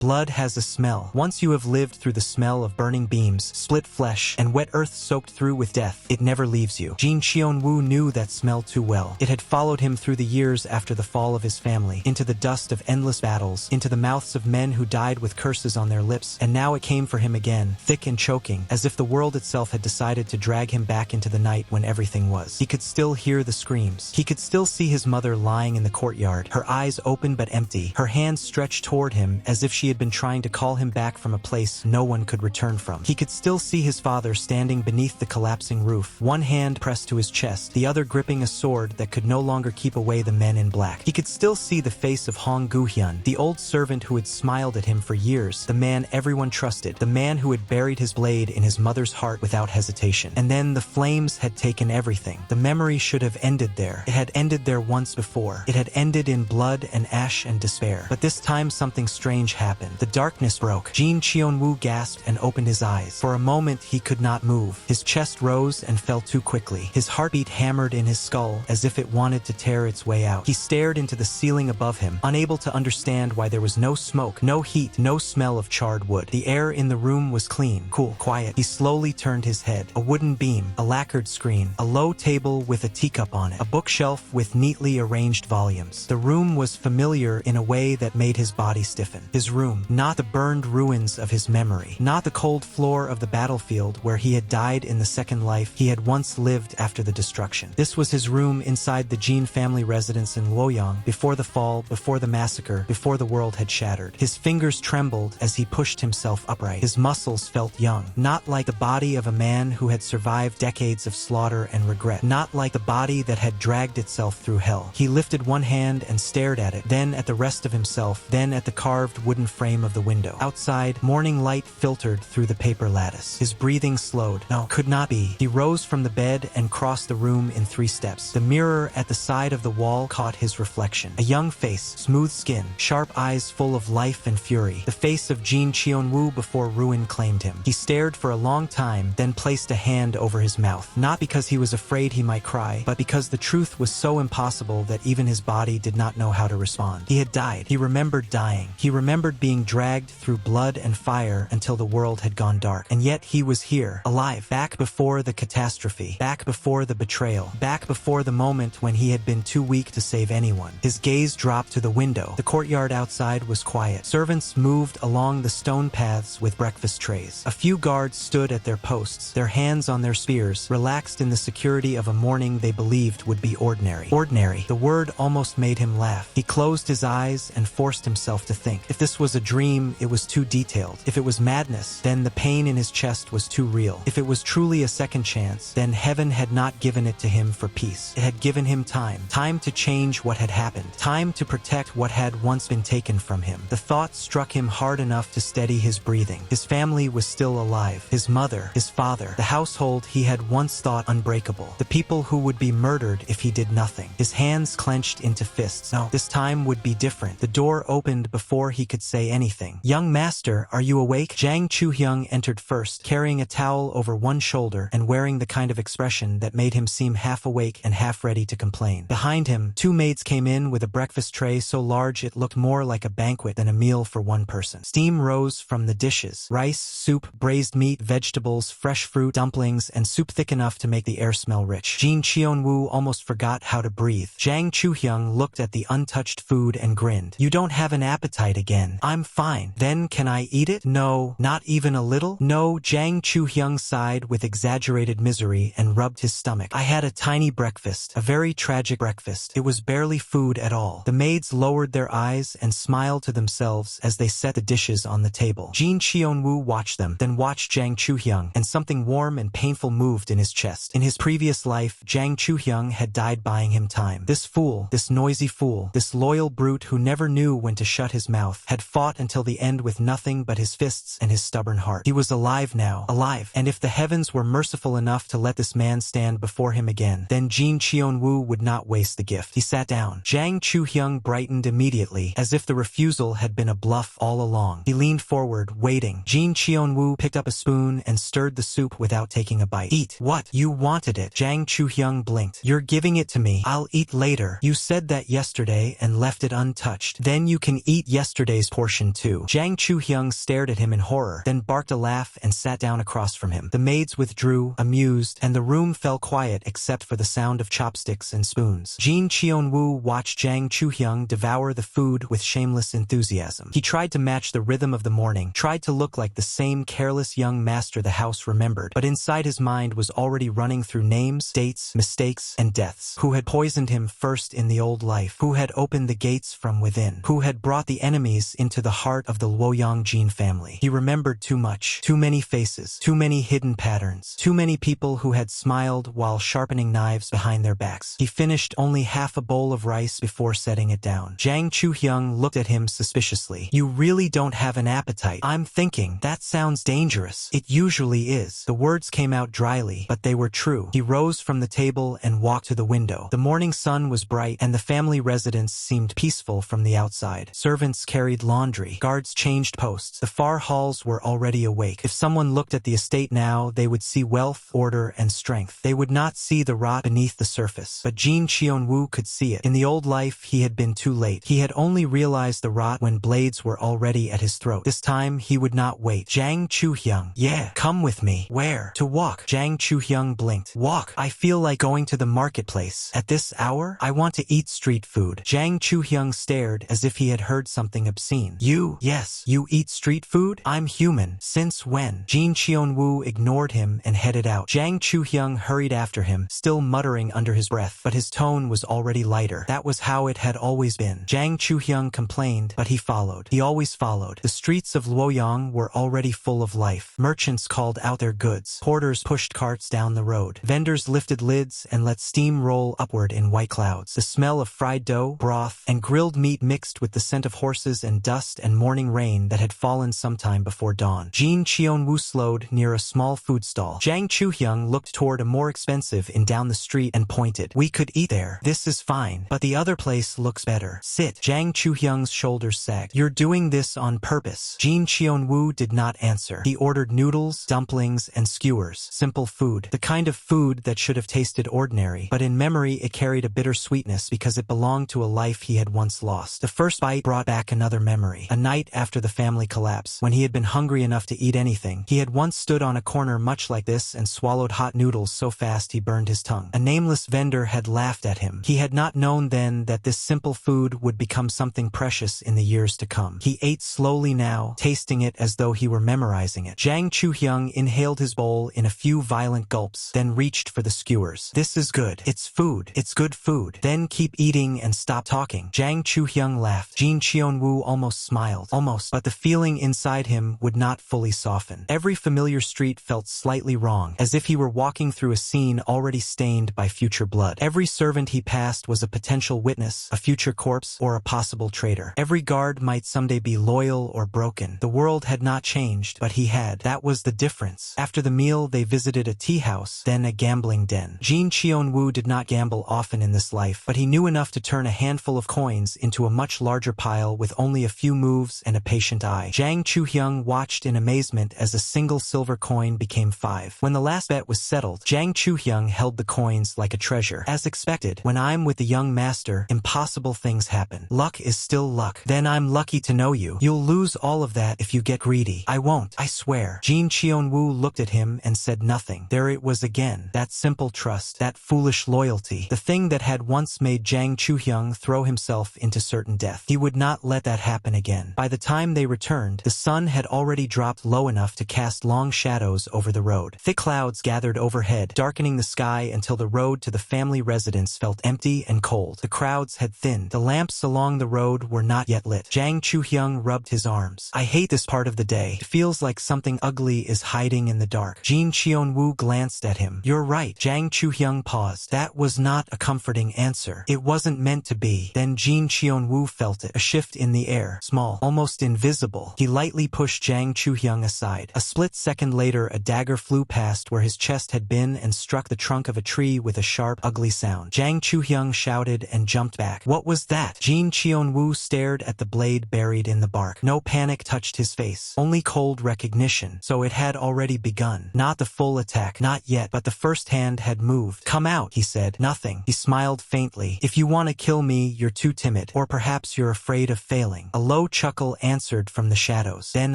Blood has a smell. Once you have lived through the smell of burning beams, split flesh, and wet earth soaked through with death, it never leaves you. Jin Qianwu knew that smell too well. It had followed him through the years after the fall of his family, into the dust of endless battles, into the mouths of men who died with curses on their lips, and now it came for him again, thick and choking, as if the world itself had decided to drag him back into the night when everything was. He could still hear the screams. He could still see his mother lying in the courtyard, her eyes open but empty, her hands stretched toward him as if she had been trying to call him back from a place no one could return from. He could still see his father standing beneath the collapsing roof, one hand pressed to his chest, the other gripping a sword that could no longer keep away the men in black. He could still see the face of Hong Guhyun, the old servant who had smiled at him for years, the man everyone trusted, the man who had buried his blade in his mother's heart without hesitation. And then the flames had taken everything. The memory should have ended there. It had ended there once before. It had ended in blood and ash and despair. But this time something strange happened. The darkness broke. Jin Qianwu gasped and opened his eyes. For a moment he could not move. His chest rose and fell too quickly. His heartbeat hammered in his skull as if it wanted to tear its way out. He stared into the ceiling above him, unable to understand why there was no smoke, no heat, no smell of charred wood. The air in the room was clean, cool, quiet. He slowly turned his head. A wooden beam, a lacquered screen, a low table with a teacup on it, a bookshelf with neatly arranged volumes. The room was familiar in a way that made his body stiffen. His room, not the burned ruins of his memory, not the cold floor of the battlefield where he had died in the second life he had once lived after the destruction. This was his room inside the Jin family residence in Luoyang, before the fall, before the massacre, before the world had shattered. His fingers trembled as he pushed himself upright. His muscles felt young, not like the body of a man who had survived decades of slaughter and regret, not like the body that had dragged itself through hell. He lifted one hand and stared at it, then at the rest of himself, then at the carved wooden frame of the window. Outside, morning light filtered through the paper lattice. His breathing slowed. No, could not be. He rose from the bed and crossed the room in 3 steps. The mirror at the side of the wall caught his reflection. A young face, smooth skin, sharp eyes full of life and fury. The face of Jin Qianwu before ruin claimed him. He stared for a long time, then placed a hand over his mouth. Not because he was afraid he might cry, but because the truth was so impossible that even his body did not know how to respond. He had died. He remembered dying. He remembered being dragged through blood and fire until the world had gone dark. And yet he was here, alive, back before the catastrophe, back before the betrayal, back before the moment when he had been too weak to save anyone. His gaze dropped to the window. The courtyard outside was quiet. Servants moved along the stone paths with breakfast trays. A few guards stood at their posts, their hands on their spears, relaxed in the security of a morning they believed would be ordinary. Ordinary. The word almost made him laugh. He closed his eyes and forced himself to think. If this was a dream, it was too detailed. If it was madness, then the pain in his chest was too real. If it was truly a second chance, then heaven had not given it to him for peace. It had given him time. Time to change what had happened. Time to protect what had once been taken from him. The thought struck him hard enough to steady his breathing. His family was still alive. His mother, his father, the household he had once thought unbreakable. The people who would be murdered if he did nothing. His hands clenched into fists. No, this time would be different. The door opened before he could say anything. "Young master, are you awake?" Zhang Chuhyung entered first, carrying a towel over one shoulder and wearing the kind of expression that made him seem half awake and half ready to complain. Behind him, 2 maids came in with a breakfast tray so large it looked more like a banquet than a meal for one person. Steam rose from the dishes. Rice, soup, braised meat, vegetables, fresh fruit, dumplings, and soup thick enough to make the air smell rich. Jin Qianwu almost forgot how to breathe. Zhang Chuhyung looked at the untouched food and grinned. "You don't have an appetite again." "I'm fine." "Then can I eat it?" "No, not even a little." "No." Zhang Chuhyung sighed with exaggerated misery and rubbed his stomach. "I had a tiny breakfast, a very tragic breakfast. It was barely food at all." The maids lowered their eyes and smiled to themselves as they set the dishes on the table. Jin Qianwu watched them, then watched Zhang Chuhyung, and something warm and painful moved in his chest. In his previous life, Zhang Chuhyung had died buying him time. This fool, this noisy fool, this loyal brute who never knew when to shut his mouth, had fought until the end with nothing but his fists and his stubborn heart. He was alive now, alive, and if the heavens were merciful enough to let this man stand before him again, then Jin Qianwu would not waste the gift. He sat down. Zhang Chuhyung brightened immediately, as if the refusal had been a bluff all along. He leaned forward, waiting. Jin Qianwu picked up a spoon and stirred the soup without taking a bite. "Eat." "What? You wanted it." Zhang Chuhyung blinked. "You're giving it to me. I'll eat later. You said that yesterday and left it untouched. Then you can eat yesterday's portion portion too. Jang Chu-hyung stared at him in horror, then barked a laugh and sat down across from him. The maids withdrew, amused, and the room fell quiet except for the sound of chopsticks and spoons. Jin Cheon-woo watched Jang Chu-hyung devour the food with shameless enthusiasm. He tried to match the rhythm of the morning, tried to look like the same careless young master the house remembered, but inside his mind was already running through names, dates, mistakes, and deaths. Who had poisoned him first in the old life? Who had opened the gates from within? Who had brought the enemies into the heart of the Luoyang Jin family? He remembered too much, too many faces, too many hidden patterns, too many people who had smiled while sharpening knives behind their backs. He finished only half a bowl of rice before setting it down. Jang Chu-hyung looked at him suspiciously. You really don't have an appetite. I'm thinking, that sounds dangerous. It usually is. The words came out dryly, but they were true. He rose from the table and walked to the window. The morning sun was bright, and the family residence seemed peaceful from the outside. Servants carried laundry. Guards changed posts. The far halls were already awake. If someone looked at the estate now, they would see wealth, order, and strength. They would not see the rot beneath the surface. But Jin Cheon-woo could see it. In the old life, he had been too late. He had only realized the rot when blades were already at his throat. This time, he would not wait. Jang Chu-hyung. Yeah, come with me. Where? To walk. Jang Chu-hyung blinked. Walk. I feel like going to the marketplace. At this hour? I want to eat street food. Jang Chu-hyung stared as if he had heard something obscene. You? Yes. You eat street food? I'm human. Since when? Jin Cheon-woo ignored him and headed out. Jang Chu-hyung hurried after him, still muttering under his breath, but his tone was already lighter. That was how it had always been. Jang Chu-hyung complained, but he followed. He always followed. The streets of Luoyang were already full of life. Merchants called out their goods. Porters pushed carts down the road. Vendors lifted lids and let steam roll upward in white clouds. The smell of fried dough, broth, and grilled meat mixed with the scent of horses and dust and morning rain that had fallen sometime before dawn. Jin Cheon-woo slowed near a small food stall. Jang Chu-hyung looked toward a more expensive inn down the street and pointed. We could eat there. This is fine, but the other place looks better. Sit. Jang Chu-hyung's shoulders sagged. You're doing this on purpose. Jin Cheon-woo did not answer. He ordered noodles, dumplings, and skewers. Simple food. The kind of food that should have tasted ordinary, but in memory it carried a bitter sweetness because it belonged to a life he had once lost. The first bite brought back another memory. A night after the family collapse, when he had been hungry enough to eat anything, he had once stood on a corner much like this and swallowed hot noodles so fast he burned his tongue. A nameless vendor had laughed at him. He had not known then that this simple food would become something precious in the years to come. He ate slowly now, tasting it as though he were memorizing it. Jang Chu-hyung inhaled his bowl in a few violent gulps, then reached for the skewers. This is good. It's food. It's good food. Then keep eating and stop talking. Jang Chu-hyung laughed. Jin Cheon-woo almost smiled. Almost. But the feeling inside him would not fully soften. Every familiar street felt slightly wrong, as if he were walking through a scene already stained by future blood. Every servant he passed was a potential witness, a future corpse, or a possible traitor. Every guard might someday be loyal or broken. The world had not changed, but he had. That was the difference. After the meal, they visited a tea house, then a gambling den. Jin Cheon-woo did not gamble often in this life, but he knew enough to turn a handful of coins into a much larger pile with only a few moves and a patient eye. Jang Chu-hyung watched in amazement as a single silver coin became 5. When the last bet was settled, Jang Chu-hyung held the coins like a treasure. As expected, when I'm with the young master, impossible things happen. Luck is still luck. Then I'm lucky to know you. You'll lose all of that if you get greedy. I won't, I swear. Jin Cheon-woo looked at him and said nothing. There it was again. That simple trust, that foolish loyalty. The thing that had once made Jang Chu-hyung throw himself into certain death. He would not let that happen again. By the time they returned, the sun had already dropped low enough to cast long shadows over the road. Thick clouds gathered overhead, darkening the sky until the road to the family residence felt empty and cold. The crowds had thinned. The lamps along the road were not yet lit. Jang Chu-hyung rubbed his arms. I hate this part of the day. It feels like something ugly is hiding in the dark. Jin Cheon-woo glanced at him. You're right. Jang Chu-hyung paused. That was not a comforting answer. It wasn't meant to be. Then Jin Cheon-woo felt it. A shift in the air. Small. Almost invisible. He lightly pushed Jang Chu-hyung aside. A split second later, a dagger flew past where his chest had been and struck the trunk of a tree with a sharp, ugly sound. Jang Chu-hyung shouted and jumped back. What was that? Jin Cheon-woo stared at the blade buried in the bark. No panic touched his face. Only cold recognition. So it had already begun. Not the full attack. Not yet. But the first hand had moved. Come out, he said. Nothing. He smiled faintly. If you want to kill me, you're too timid. Or perhaps you're afraid of failing. A low low chuckle answered from the shadows. Then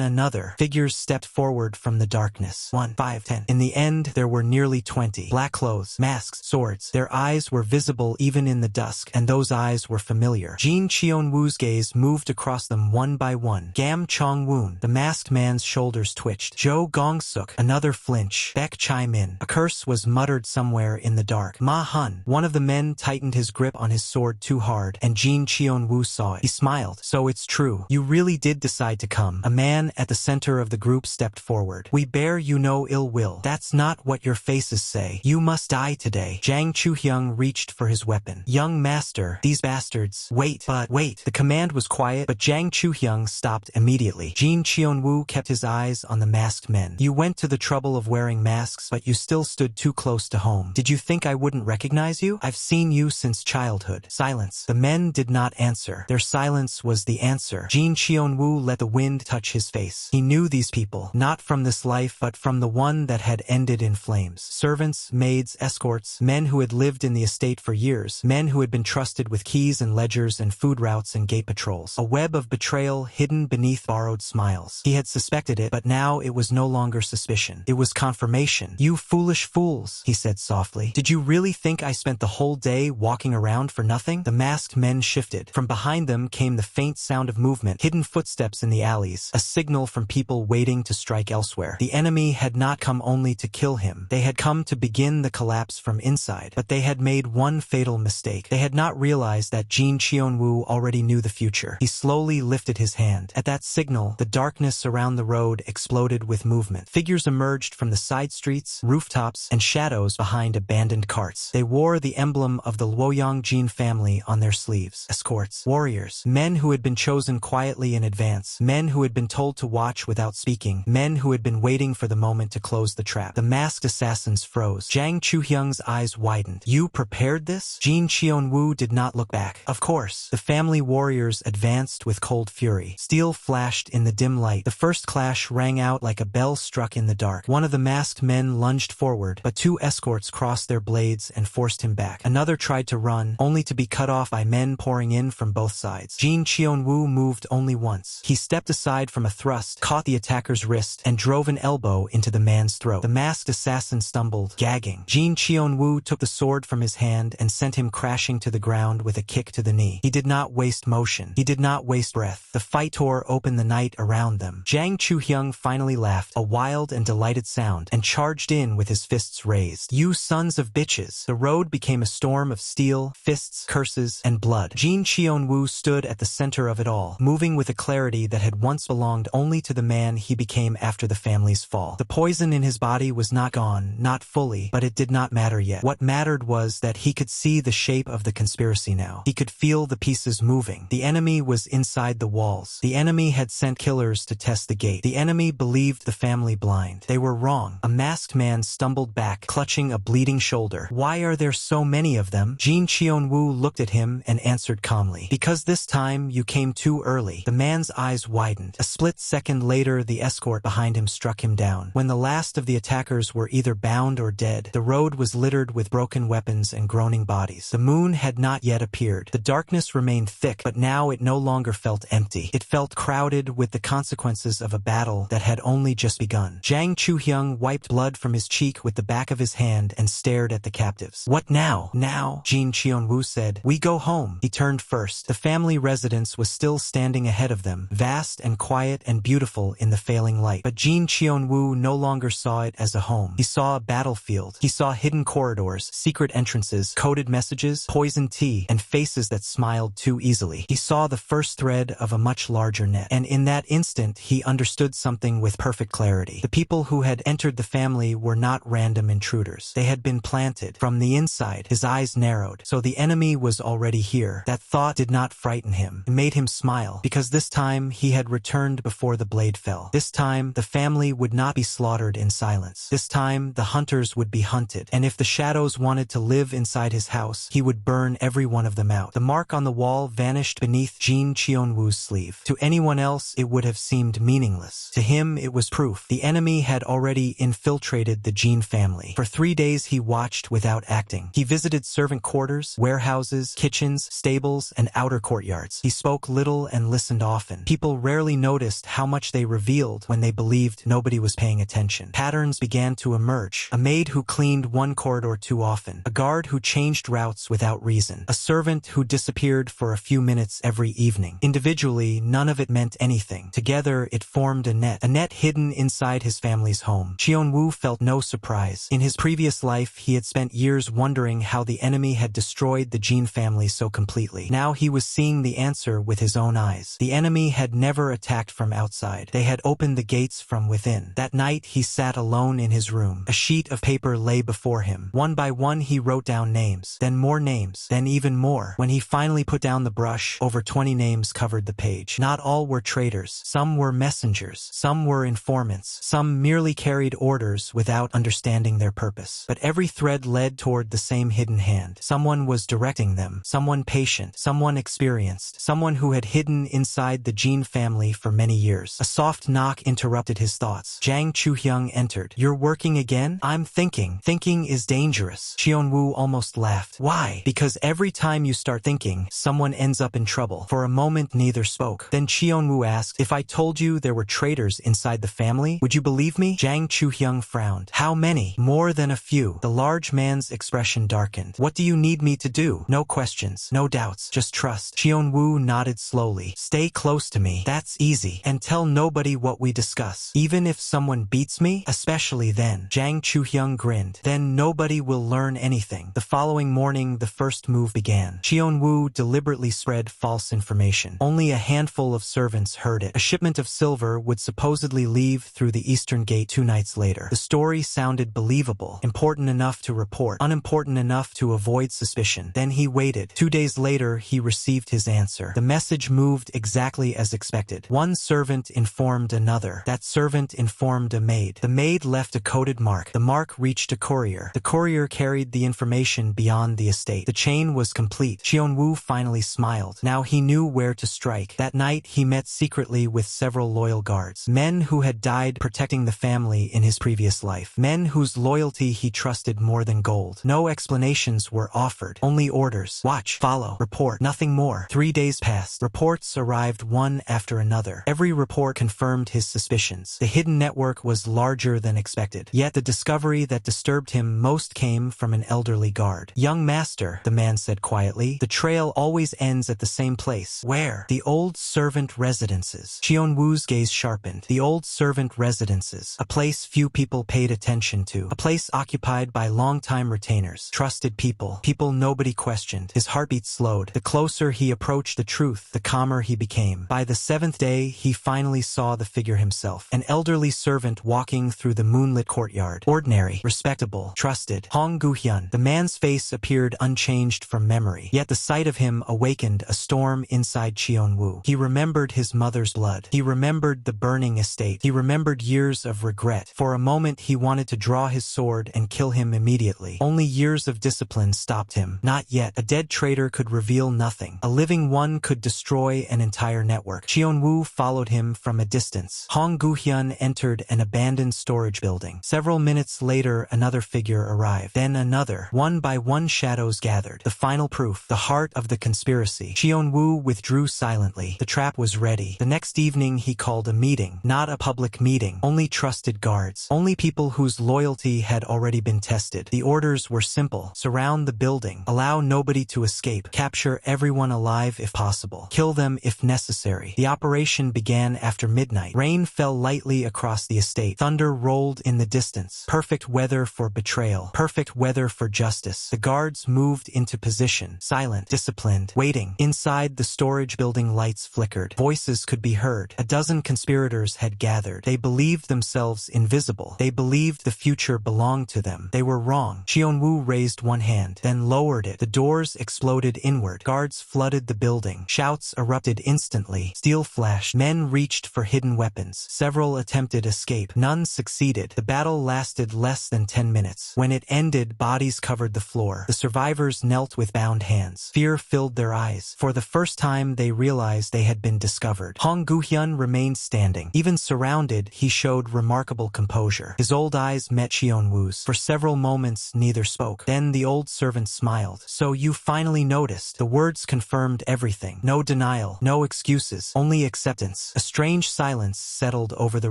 another. Figures stepped forward from the darkness. 1, 5, 10. In the end, there were nearly 20. Black clothes, masks, swords. Their eyes were visible even in the dusk, and those eyes were familiar. Jin Cheonwoo's gaze moved across them one by one. Gam Chong-woon. The masked man's shoulders twitched. Jo Gong-suk. Another flinch. Baek Chai-min. A curse was muttered somewhere in the dark. Ma Hun. One of the men tightened his grip on his sword too hard, and Jin Cheon-woo saw it. He smiled. So it's true. You really did decide to come. A man at the center of the group stepped forward. We bear you no ill will. That's not what your faces say. You must die today. Jang Chu-hyung reached for his weapon. Young master, these bastards. Wait. The command was quiet, but Jang Chu-hyung stopped immediately. Jin Cheon-woo kept his eyes on the masked men. You went to the trouble of wearing masks, but you still stood too close to home. Did you think I wouldn't recognize you? I've seen you since childhood. Silence. The men did not answer. Their silence was the answer. Jin Cheon-woo let the wind touch his face. He knew these people, not from this life, but from the one that had ended in flames. Servants, maids, escorts, men who had lived in the estate for years, men who had been trusted with keys and ledgers and food routes and gate patrols. A web of betrayal hidden beneath borrowed smiles. He had suspected it, but now it was no longer suspicion. It was confirmation. You foolish fools, he said softly. Did you really think I spent the whole day walking around for nothing? The masked men shifted. From behind them came the faint sound of movement, hidden footsteps in the alleys, a signal from people waiting to strike elsewhere. The enemy had not come only to kill him. They had come to begin the collapse from inside. But they had made one fatal mistake. They had not realized that Jin Cheon-woo already knew the future. He slowly lifted his hand. At that signal, the darkness around the road exploded with movement. Figures emerged from the side streets, rooftops, and shadows behind abandoned carts. They wore the emblem of the Luoyang Jin family on their sleeves. Escorts, warriors, men who had been chosen quietly in advance, men who had been told to watch without speaking, men who had been waiting for the moment to close the trap. The masked assassins froze. Jang Chu-hyung's eyes widened. You prepared this? Jin Cheon-woo did not look back. Of course. The family warriors advanced with cold fury. Steel flashed in the dim light. The first clash rang out like a bell struck in the dark. One of the masked men lunged forward, but two escorts crossed their blades and forced him back. Another tried to run, only to be cut off by men pouring in from both sides. Jin Cheon-woo moved only once. He stepped aside from a thrust, caught the attacker's wrist, and drove an elbow into the man's throat. The masked assassin stumbled, gagging. Jin Cheon-woo took the sword from his hand and sent him crashing to the ground with a kick to the knee. He did not waste motion. He did not waste breath. The fight tore open the night around them. Jang Chu-hyung finally laughed, a wild and delighted sound, and charged in with his fists raised. You sons of bitches. The road became a storm of steel, fists, curses, and blood. Jin Cheon-woo stood at the center of it all, moving with a clarity that had once belonged only to the man he became after the family's fall. The poison in his body was not gone, not fully, but it did not matter yet. What mattered was that he could see the shape of the conspiracy now. He could feel the pieces moving. The enemy was inside the walls. The enemy had sent killers to test the gate. The enemy believed the family blind. They were wrong. A masked man stumbled back, clutching a bleeding shoulder. Why are there so many of them? Jin Cheon-woo looked at him and answered calmly. Because this time you came too early. The man's eyes widened. A split second later, the escort behind him struck him down. When the last of the attackers were either bound or dead, the road was littered with broken weapons and groaning bodies. The moon had not yet appeared. The darkness remained thick, but now it no longer felt empty. It felt crowded with the consequences of a battle that had only just begun. Jang Chu-hyung wiped blood from his cheek with the back of his hand and stared at the captives. What now? Now, Jin Cheon-woo said. We go home. He turned first. The family residence was still standing ahead of them, vast and quiet and beautiful in the failing light. But Jin Cheon-woo no longer saw it as a home. He saw a battlefield. He saw hidden corridors, secret entrances, coded messages, poisoned tea, and faces that smiled too easily. He saw the first thread of a much larger net. And in that instant, he understood something with perfect clarity. The people who had entered the family were not random intruders. They had been planted. From the inside, his eyes narrowed. So the enemy was already here. That thought did not frighten him. It made him smile, because this time he had returned before the blade fell. This time, the family would not be slaughtered in silence. This time, the hunters would be hunted. And if the shadows wanted to live inside his house, he would burn every one of them out. The mark on the wall vanished beneath Jin Cheon-woo's sleeve. To anyone else, it would have seemed meaningless. To him, it was proof. The enemy had already infiltrated the Jin family. For 3 days, he watched without acting. He visited servant quarters, warehouses, kitchens, stables, and outer courtyards. He spoke little and listened often. People rarely noticed how much they revealed when they believed nobody was paying attention. Patterns began to emerge. A maid who cleaned one corridor too often. A guard who changed routes without reason. A servant who disappeared for a few minutes every evening. Individually, none of it meant anything. Together, it formed a net hidden inside his family's home. Qianwu felt no surprise. In his previous life, he had spent years wondering how the enemy had destroyed the Jin family so completely. Now he was seeing the answer with his own eyes. The enemy had never attacked from outside. They had opened the gates from within. That night, he sat alone in his room. A sheet of paper lay before him. One by one, he wrote down names, then more names, then even more. When he finally put down the brush, over 20 names covered the page. Not all were traitors. Some were messengers. Some were informants. Some merely carried orders without understanding their purpose. But every thread led toward the same hidden hand. Someone was directing them. Someone patient. Someone experienced. Someone who had hidden inside the Jin family for many years. A soft knock interrupted his thoughts. Zhang Chuhyung entered. "You're working again?" "I'm thinking." "Thinking is dangerous." Qianwu almost laughed. "Why?" "Because every time you start thinking, someone ends up in trouble." For a moment, neither spoke. Then Qianwu asked, "If I told you there were traitors inside the family, would you believe me?" Zhang Chuhyung frowned. "How many?" "More than a few." The large man's expression darkened. "What do you need me to do?" "No questions, no doubts, just trust." Qianwu nodded slowly. "Stay close to me. That's easy. And tell nobody what we discuss. Even if someone beats me, especially then." Zhang Chuhyung grinned. "Then nobody will learn anything." The following morning, the first move began. Qianwu deliberately spread false information. Only a handful of servants heard it. A shipment of silver would supposedly leave through the eastern gate 2 nights later. The story sounded believable, important enough to report, unimportant enough to avoid suspicion. Then he waited. 2 days later, he received his answer. The message moved exactly as expected. One servant informed another. That servant informed a maid. The maid left a coded mark. The mark reached a courier. The courier carried the information beyond the estate. The chain was complete. Qianwu finally smiled. Now he knew where to strike. That night, he met secretly with several loyal guards. Men who had died protecting the family in his previous life. Men whose loyalty he trusted more than gold. No explanations were offered. Only orders. Watch, follow, report, nothing more. 3 days passed. Reports arrived one after another. Every report confirmed his suspicions. The hidden network was larger than expected. Yet the discovery that disturbed him most came from an elderly guard. "Young master," the man said quietly, "the trail always ends at the same place." "Where?" "The old servant residences." Qianwu's gaze sharpened. The old servant residences. A place few people paid attention to. A place occupied by long-time retainers. Trusted people. People nobody questioned. His heartbeat slowed. The closer he approached the truth, the calmer he became. By the 7th day, he finally saw the figure himself. An elderly servant walking through the moonlit courtyard. Ordinary, respectable, trusted. Hong Guhyun. The man's face appeared unchanged from memory. Yet the sight of him awakened a storm inside Qianwu. He remembered his mother's blood. He remembered the burning estate. He remembered years of regret. For a moment, he wanted to draw his sword and kill him immediately. Only years of discipline stopped him. Not yet. A dead traitor could reveal nothing. A living one could destroy an entire network. Qianwu followed him from a distance. Hong Guhyun entered an abandoned storage building. Several minutes later, another figure arrived. Then another. One by one, shadows gathered. The final proof. The heart of the conspiracy. Qianwu withdrew silently. The trap was ready. The next evening, he called a meeting. Not a public meeting. Only trusted guards. Only people whose loyalty had already been tested. The orders were simple. Surround the building. Allow nobody to escape. Capture everyone alive if possible. Kill them if necessary. The operation began after midnight. Rain fell lightly across the estate. Thunder rolled in the distance. Perfect weather for betrayal. Perfect weather for justice. The guards moved into position. Silent, disciplined, waiting. Inside the storage building, lights flickered. Voices could be heard. A dozen conspirators had gathered. They believed themselves invisible. They believed the future belonged to them. They were wrong. Qianwu raised one hand, then lowered it. The doors exploded inward. Guards flooded the building. Shouts erupted instantly. Steel flashed. Men reached for hidden weapons. Several attempted escape. None succeeded. The battle lasted less than 10 minutes. When it ended, bodies covered the floor. The survivors knelt with bound hands. Fear filled their eyes. For the first time, they realized they had been discovered. Hong Guhyun remained standing. Even surrounded, he showed remarkable composure. His old eyes met Qianwu's. For several moments, neither spoke. Then the old servant smiled. "So you finally noticed." The words confirmed everything. No denial. smile, no excuses, only acceptance. A strange silence settled over the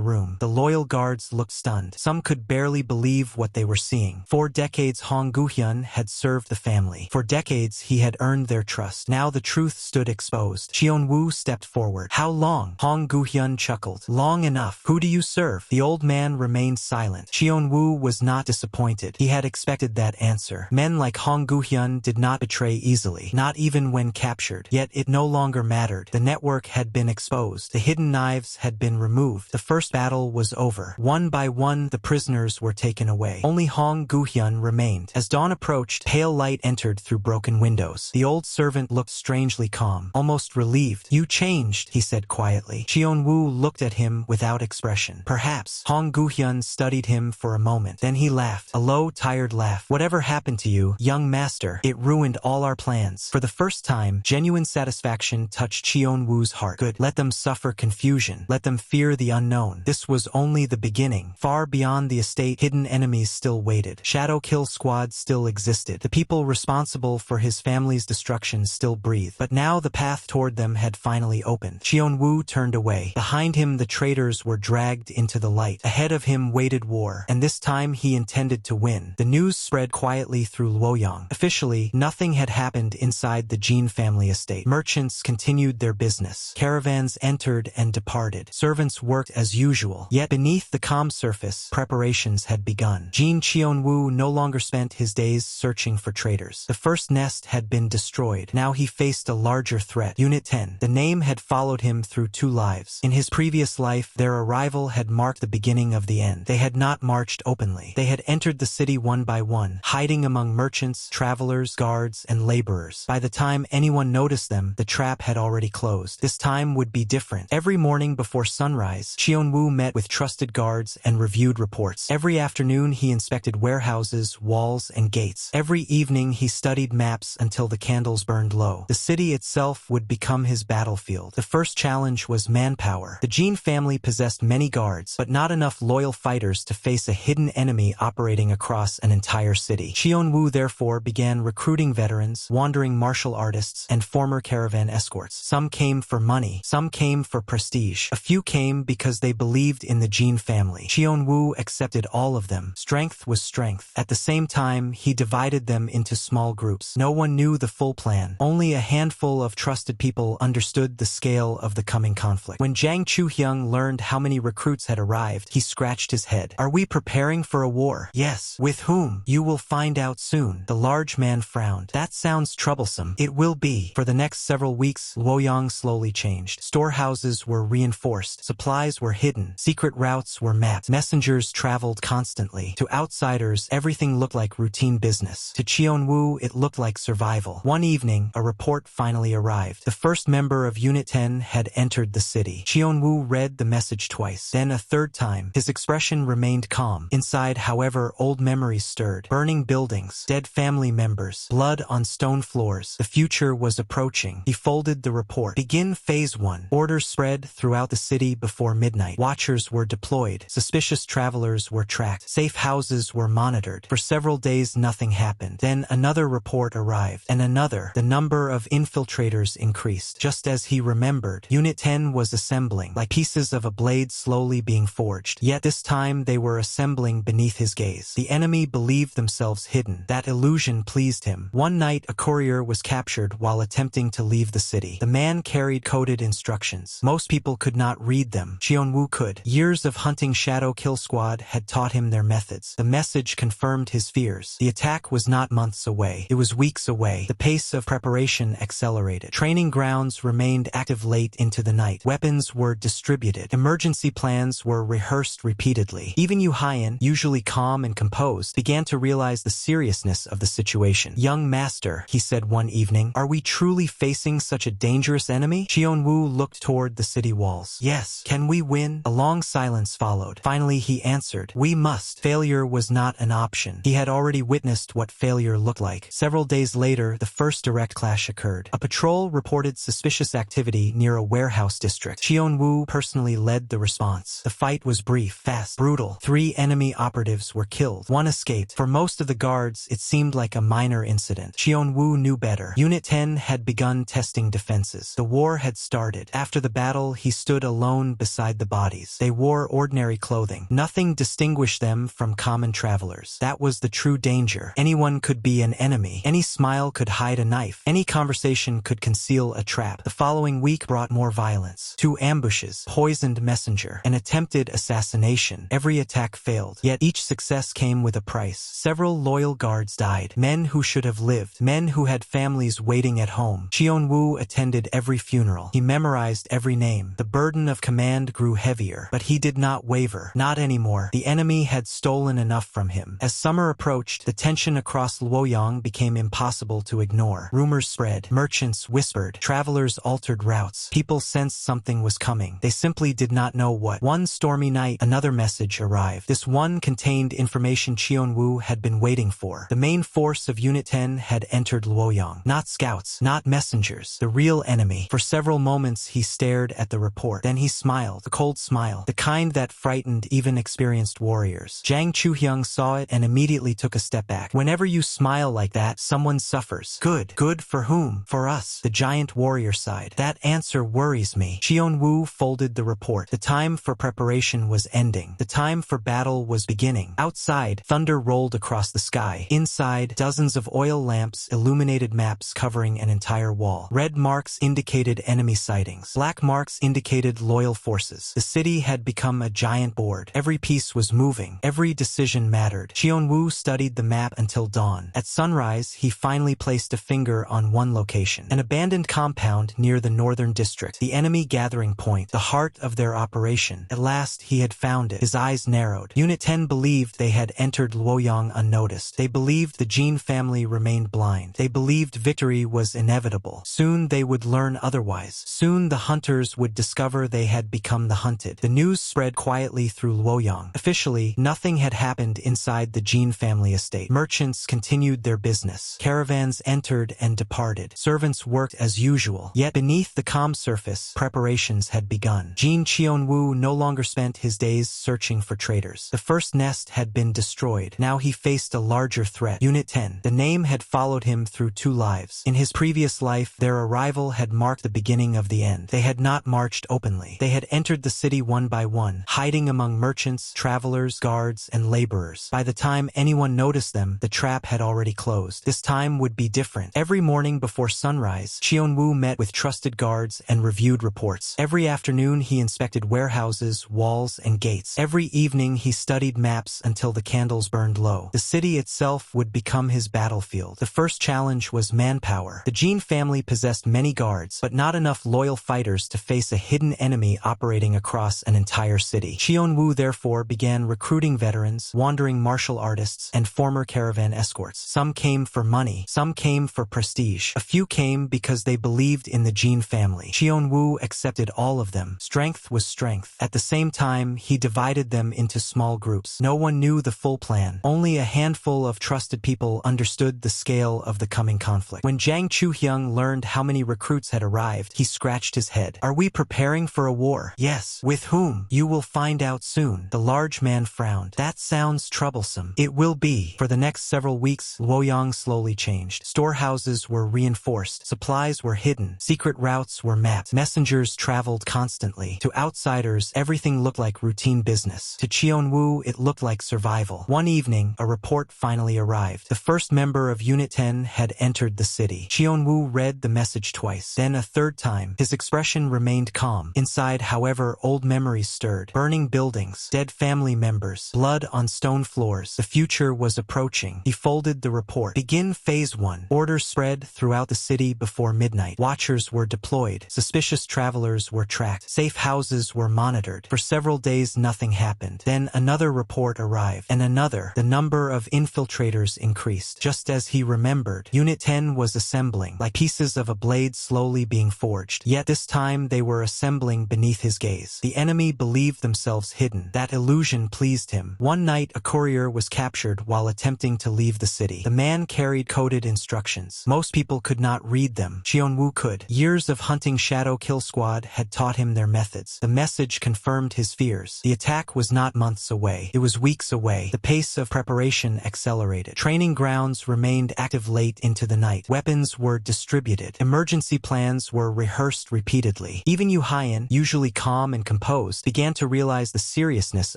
room. The loyal guards looked stunned. Some could barely believe what they were seeing. 4 decades Hong Guhyun had served the family. For decades he had earned their trust. Now the truth stood exposed. Cheon-woo stepped forward. How long? Hong Guhyun chuckled. Long enough. Who do you serve? The old man remained silent. Cheon-woo was not disappointed. He had expected that answer. Men like Hong Guhyun did not betray easily, not even when captured. Yet it no longer mattered. The network had been exposed. The hidden knives had been removed. The first battle was over. One by one, the prisoners were taken away. Only Hong Guhyun remained. As dawn approached, pale light entered through broken windows. The old servant looked strangely calm, almost relieved. You changed, he said quietly. Cheon-woo looked at him without expression. Perhaps. Hong Guhyun studied him for a moment. Then he laughed, a low, tired laugh. Whatever happened to you, young master? It ruined all our plans. For the first time, genuine satisfaction touched Cheon-woo's heart. Good. Let them suffer confusion. Let them fear the unknown. This was only the beginning. Far beyond the estate, hidden enemies still waited. Shadow Kill Squad still existed. The people responsible for his family's destruction still breathed. But now the path toward them had finally opened. Cheon-woo turned away. Behind him, the traitors were dragged into the light. Ahead of him waited war, and this time he intended to win. The news spread quietly through Luoyang. Officially, nothing had happened inside the Jin family estate. Merchants continued their business. Caravans entered and departed. Servants worked as usual. Yet beneath the calm surface, preparations had begun. Jin Cheon-woo no longer spent his days searching for traitors. The first nest had been destroyed. Now he faced a larger threat. Unit 10. The name had followed him through 2 lives. In his previous life, their arrival had marked the beginning of the end. They had not marched openly. They had entered the city one by one, hiding among merchants, travelers, guards, and laborers. By the time anyone noticed them, the trap had already closed. This time would be different. Every morning before sunrise, Cheon-woo met with trusted guards and reviewed reports. Every afternoon he inspected warehouses, walls, and gates. Every evening he studied maps until the candles burned low. The city itself would become his battlefield. The first challenge was manpower. The Jin family possessed many guards, but not enough loyal fighters to face a hidden enemy operating across an entire city. Cheon-woo therefore began recruiting veterans, wandering martial artists, and former caravan escorts. Some came for money, some came for prestige. A few came because they believed in the Jin family. Cheon-woo accepted all of them. Strength was strength. At the same time, he divided them into small groups. No one knew the full plan. Only a handful of trusted people understood the scale of the coming conflict. When Jang Chu-hyung learned how many recruits had arrived, he scratched his head. Are we preparing for a war? Yes. With whom? You will find out soon. The large man frowned. That sounds troublesome. It will be. For the next several weeks, Luoyang slowly changed. Storehouses were reinforced. Supplies were hidden. Secret routes were mapped. Messengers traveled constantly. To outsiders, everything looked like routine business. To Cheon-woo, it looked like survival. One evening, a report finally arrived. The first member of Unit 10 had entered the city. Cheon-woo read the message twice, then a third time. His expression remained calm. Inside, however, old memories stirred. Burning buildings, dead family members, blood on stone floors. The future was approaching. He folded the report. Begin Phase 1. Orders spread throughout the city before midnight. Watchers were deployed. Suspicious travelers were tracked. Safe houses were monitored. For several days, nothing happened. Then another report arrived, and another. The number of infiltrators increased. Just as he remembered, Unit 10 was assembling, like pieces of a blade slowly being forged. Yet this time they were assembling beneath his gaze. The enemy believed themselves hidden. That illusion pleased him. One night, a courier was captured while attempting to leave the city. The man carried coded instructions. Most people could not read them. Cheon-woo could. Years of hunting Shadow Kill Squad had taught him their methods. The message confirmed his fears. The attack was not months away. It was weeks away. The pace of preparation accelerated. Training grounds remained active late into the night. Weapons were distributed. Emergency plans were rehearsed repeatedly. Even Yu Hyan, usually calm and composed, began to realize the seriousness of the situation. Young master, he said one evening, are we truly facing such a dangerous enemy? Cheon-woo looked toward the city walls. Yes. Can we win? A long silence followed. Finally he answered, we must. Failure was not an option. He had already witnessed what failure looked like. Several days later, the first direct clash occurred. A patrol reported suspicious activity near a warehouse district. Cheon-woo personally led the response. The fight was brief, fast, brutal. 3 enemy operatives were killed. 1 escaped. For most of the guards, it seemed like a minor incident. Cheon-woo knew better. Unit 10 had begun testing defenses. defenses. The war had started. After the battle, he stood alone beside the bodies. They wore ordinary clothing. Nothing distinguished them from common travelers. That was the true danger. Anyone could be an enemy. Any smile could hide a knife. Any conversation could conceal a trap. The following week brought more violence. 2 ambushes, poisoned messenger, an attempted assassination. Every attack failed, yet each success came with a price. Several loyal guards died. Men who should have lived. Men who had families waiting at home. Qianwu attended every funeral. He memorized every name. The burden of command grew heavier, but he did not waver. Not anymore. The enemy had stolen enough from him. As summer approached, the tension across Luoyang became impossible to ignore. Rumors spread. Merchants whispered. Travelers altered routes. People sensed something was coming. They simply did not know what. One stormy night, another message arrived. This one contained information Qianwu had been waiting for. The main force of Unit 10 had entered Luoyang. Not scouts, not messengers. The real enemy. For several moments he stared at the report. Then he smiled. A cold smile. The kind that frightened even experienced warriors. Zhang Chuhyang saw it and immediately took a step back. Whenever you smile like that, someone suffers. Good. Good for whom? For us. The giant warrior sighed. That answer worries me. Qianwu folded the report. The time for preparation was ending. The time for battle was beginning. Outside, thunder rolled across the sky. Inside, dozens of oil lamps illuminated maps covering an entire wall. Red marks indicated enemy sightings. Black marks indicated loyal forces. The city had become a giant board. Every piece was moving. Every decision mattered. Qianwu studied the map until dawn. At sunrise, he finally placed a finger on one location. An abandoned compound near the northern district. The enemy gathering point. The heart of their operation. At last, he had found it. His eyes narrowed. Unit 10 believed they had entered Luoyang unnoticed. They believed the Jin family remained blind. They believed victory was inevitable. Soon they would learn otherwise. Soon the hunters would discover they had become the hunted. The news spread quietly through Luoyang. Officially, nothing had happened inside the Jin family estate. Merchants continued their business. Caravans entered and departed. Servants worked as usual. Yet beneath the calm surface, preparations had begun. Jin Qianwu no longer spent his days searching for traitors. The first nest had been destroyed. Now he faced a larger threat. Unit 10. The name had followed him through 2 lives. In his previous life, their arrival had marked the beginning of the end. They had not marched openly. They had entered the city one by one, hiding among merchants, travelers, guards, and laborers. By the time anyone noticed them, the trap had already closed. This time would be different. Every morning before sunrise, Qianwu met with trusted guards and reviewed reports. Every afternoon he inspected warehouses, walls, and gates. Every evening he studied maps until the candles burned low. The city itself would become his battlefield. The first challenge was manpower. The Jin family possessed many guards, but not enough loyal fighters to face a hidden enemy operating across an entire city. Qianwu therefore began recruiting veterans, wandering martial artists, and former caravan escorts. Some came for money. Some came for prestige. A few came because they believed in the Jin family. Qianwu accepted all of them. Strength was strength. At the same time, he divided them into small groups. No one knew the full plan. Only a handful of trusted people understood the scale of the coming conflict. When Zhang Chuhyang learned how many recruits had arrived, he scratched his head. Are we preparing for a war? Yes. With whom? You will find out soon. The large man frowned. That sounds troublesome. It will be. For the next several weeks, Luoyang slowly changed. Storehouses were reinforced. Supplies were hidden. Secret routes were mapped. Messengers traveled constantly. To outsiders, everything looked like routine business. To Qianwu, it looked like survival. One evening, a report finally arrived. The first member of Unit 10 had entered the city. Qianwu read the message twice, then a third time. His expression remained calm. Inside, however, old memories stirred. Burning buildings, dead family members, blood on stone floors. The future was approaching. He folded the report. Begin Phase 1. Orders spread throughout the city before midnight. Watchers were deployed. Suspicious travelers were tracked. Safe houses were monitored. For several days, nothing happened. Then another report arrived, and another. The number of infiltrators increased. Just as he remembered, Unit 10 was assembling, like pieces of a blade slowly being forged. Yet this time they were assembling beneath his gaze. The enemy believed themselves hidden. That illusion pleased him. One night, a courier was captured while attempting to leave the city. The man carried coded instructions. Most people could not read them. Qianwu could. Years of hunting Shadow Kill Squad had taught him their methods. The message confirmed his fears. The attack was not months away. It was weeks away. The pace of preparation accelerated. Training grounds remained active late into the night. Weapons were distributed. Emergency Emergency plans were rehearsed repeatedly. Even Yu Haiyan, usually calm and composed, began to realize the seriousness